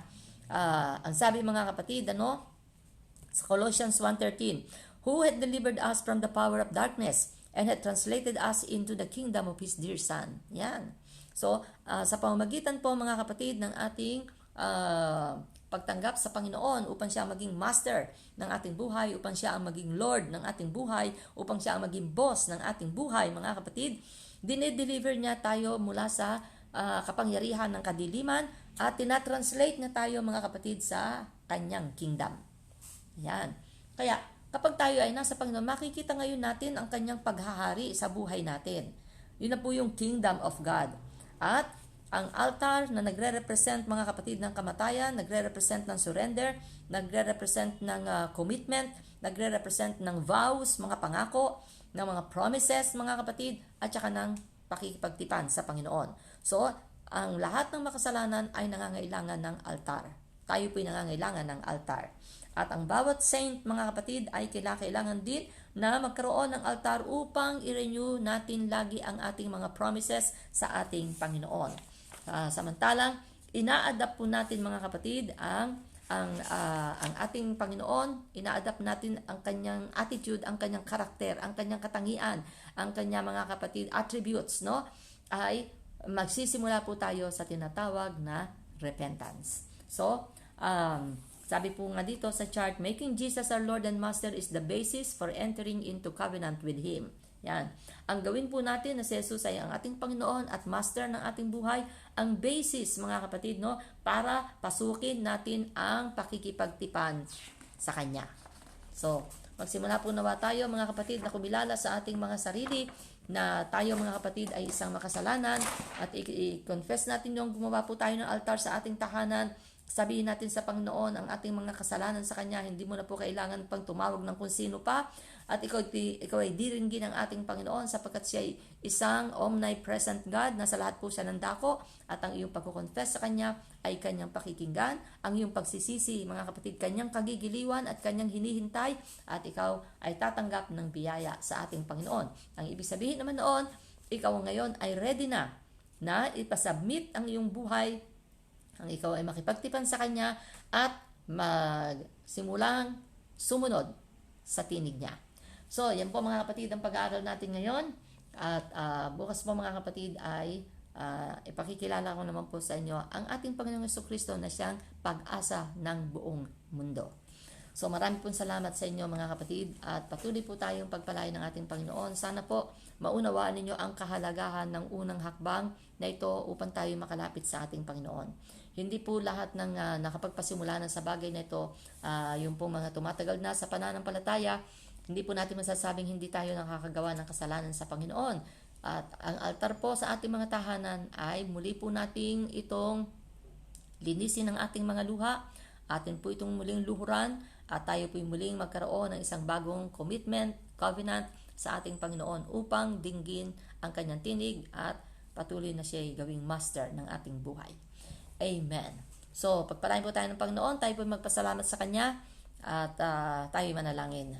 ang sabi mga kapatid sa Colossians 1:13, who had delivered us from the power of darkness and had translated us into the kingdom of His dear Son. Yan. So, sa pamamagitan po mga kapatid ng ating pagtanggap sa Panginoon upang siya maging master ng ating buhay, upang siya ang maging Lord ng ating buhay, upang siya ang maging boss ng ating buhay, mga kapatid, dinedeliver niya tayo mula sa kapangyarihan ng kadiliman at tinatranslate na tayo mga kapatid sa kanyang kingdom. Yan. Kaya, kapag tayo ay nasa Panginoon, makikita ngayon natin ang kanyang paghahari sa buhay natin. Yun na po yung kingdom of God. At ang altar na nagre-represent mga kapatid ng kamatayan, nagre-represent ng surrender, nagre-represent ng commitment, nagre-represent ng vows, mga pangako, ng mga promises mga kapatid, at saka ng pakikipagtipan sa Panginoon. So, ang lahat ng makasalanan ay nangangailangan ng altar. Tayo po'y nangangailangan ng altar. At ang bawat saint, mga kapatid, ay kailangan din na magkaroon ng altar upang i-renew natin lagi ang ating mga promises sa ating Panginoon. Samantalang, ina-adapt po natin mga kapatid ang ating Panginoon, ina-adapt natin ang kanyang attitude, ang kanyang karakter, ang kanyang katangian, ang kanyang mga kapatid attributes, no? Ay magsisimula po tayo sa tinatawag na repentance. So, sabi po nga dito sa chart, making Jesus our Lord and Master is the basis for entering into covenant with Him. Yan. Ang gawin po natin na si Jesus ay ang ating Panginoon at Master ng ating buhay, ang basis mga kapatid, no, para pasukin natin ang pakikipagtipan sa Kanya. So, magsimula po nawa tayo mga kapatid na kumilala sa ating mga sarili na tayo mga kapatid ay isang makasalanan at i-confess natin yung gumawa po tayo ng altar sa ating tahanan. Sabihin natin sa Panginoon ang ating mga kasalanan sa Kanya. Hindi mo na po kailangan pang tumawag ng kung sino pa. At ikaw ay diringgin ng ating Panginoon sapagkat siya ay isang omnipresent God na sa lahat po siya nandako. At ang iyong pagkukonfess sa Kanya ay Kanyang pakikinggan. Ang iyong pagsisisi, mga kapatid, Kanyang kagigiliwan at Kanyang hinihintay. At ikaw ay tatanggap ng biyaya sa ating Panginoon. Ang ibig sabihin naman noon, ikaw ngayon ay ready na ipasubmit ang iyong buhay. Ang ikaw ay makipagtipan sa Kanya at magsimulang sumunod sa tinig niya. So, yan po mga kapatid ang pag-aaral natin ngayon. At bukas po mga kapatid ay ipakikilala ko naman po sa inyo ang ating Panginoong Jesucristo na siyang pag-asa ng buong mundo. So marami pong salamat sa inyo mga kapatid at patuloy po tayong pagpalain ng ating Panginoon. Sana po maunawaan ninyo ang kahalagahan ng unang hakbang na ito upang tayo makalapit sa ating Panginoon. Hindi po lahat ng nakapagpasimula na sa bagay na ito, yung po mga tumatagal na sa pananampalataya, hindi po natin masasabing hindi tayo nakakagawa ng kasalanan sa Panginoon. At ang altar po sa ating mga tahanan ay muli po nating itong linisin ng ating mga luha. Atin po itong muling luhuran at tayo po muling magkaroon ng isang bagong commitment, covenant sa ating Panginoon upang dinggin ang Kanyang tinig at patuloy na siya gawing master ng ating buhay. Amen. So, pagpalain po tayo ng Panginoon, tayo po magpasalamat sa Kanya at tayo manalangin.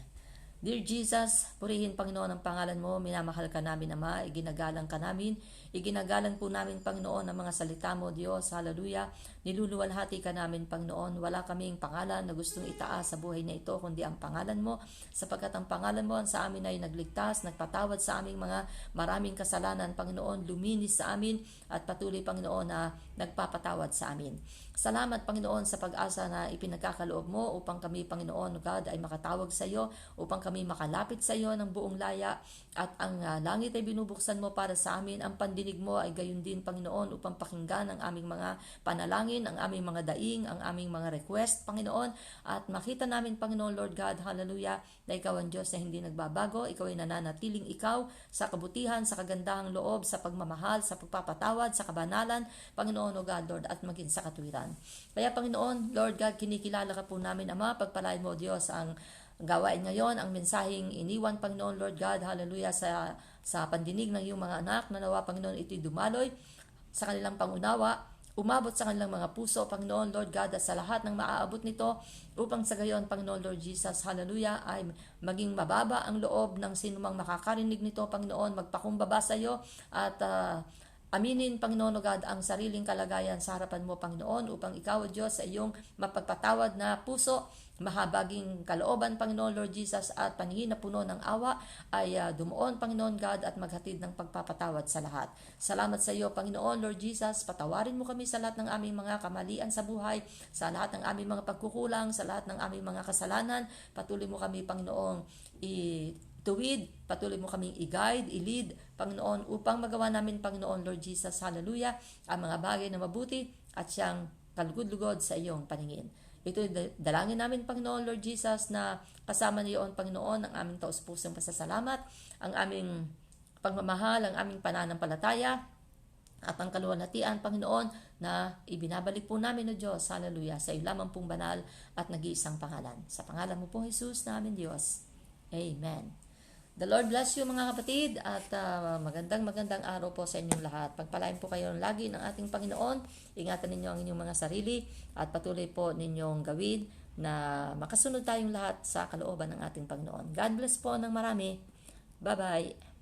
Dear Jesus, purihin Panginoon ang pangalan mo, minamahal ka namin Ama, iginagalang ka namin, iginagalang po namin Panginoon ang mga salita mo Diyos, hallelujah, niluluwalhati ka namin Panginoon, wala kaming pangalan na gustong itaas sa buhay na ito, kundi ang pangalan mo, sapagkat ang pangalan mo sa amin ay nagligtas, nagpatawad sa aming mga maraming kasalanan Panginoon, luminis sa amin at patuloy Panginoon na nagpapatawad sa amin. Salamat Panginoon sa pag-asa na ipinagkakaloob mo upang kami Panginoon God ay makatawag sa iyo, upang kami makalapit sa iyo ng buong laya at ang langit ay binubuksan mo para sa amin, ang pandinig mo ay gayon din Panginoon upang pakinggan ang aming mga panalangin, ang aming mga daing, ang aming mga request Panginoon at makita namin Panginoon Lord God, hallelujah, na ikaw ang Diyos na hindi nagbabago, ikaw ay nananatiling ikaw sa kabutihan, sa kagandahang loob, sa pagmamahal, sa pagpapatawad, sa kabanalan Panginoon o God Lord at maging sa katwiran. Kaya Panginoon, Lord God, kinikilala ka po namin Ama, pagpalain mo Diyos ang gawain ngayon, ang mensaheng iniwan Panginoon Lord God, hallelujah, sa pandinig ng iyong mga anak, na nawa Panginoon ito'y dumaloy sa kanilang pangunawa, umabot sa kanilang mga puso Panginoon Lord God at sa lahat ng maaabot nito upang sa gayon Panginoon Lord Jesus, hallelujah, ay maging mababa ang loob ng sinumang makakarinig nito Panginoon, magpakumbaba sa iyo at aminin, Panginoon o God, ang sariling kalagayan sa harapan mo, Panginoon, upang ikaw, o Diyos, sa iyong mapagpatawad na puso, mahabaging kalooban, Panginoon, Lord Jesus, at paningin na puno ng awa, ay dumuon, Panginoon God, at maghatid ng pagpapatawad sa lahat. Salamat sa iyo, Panginoon, Lord Jesus, patawarin mo kami sa lahat ng aming mga kamalian sa buhay, sa lahat ng aming mga pagkukulang, sa lahat ng aming mga kasalanan. Patuloy mo kami, Panginoon, tuwid, patuloy mo kaming i-guide, i-lead, Panginoon, upang magawa namin, Panginoon, Lord Jesus, hallelujah, ang mga bagay na mabuti at siyang kalugod-lugod sa iyong paningin. Ito dalangin namin, Panginoon, Lord Jesus, na kasama niyon, Panginoon, ang aming taus-pusong pasasalamat, ang aming pagmamahal, ang aming pananampalataya, at ang kaluwalhatian, Panginoon, na ibinabalik po namin, O Diyos, hallelujah, sa iyo lamang pong banal at nag-iisang pangalan. Sa pangalan mo po, Jesus, namin Diyos. Amen. The Lord bless you mga kapatid at magandang araw po sa inyong lahat. Pagpalain po kayo lagi ng ating Panginoon. Ingatan ninyo ang inyong mga sarili at patuloy po ninyong gawin na makasunod tayong lahat sa kalooban ng ating Panginoon. God bless po ng marami. Bye-bye.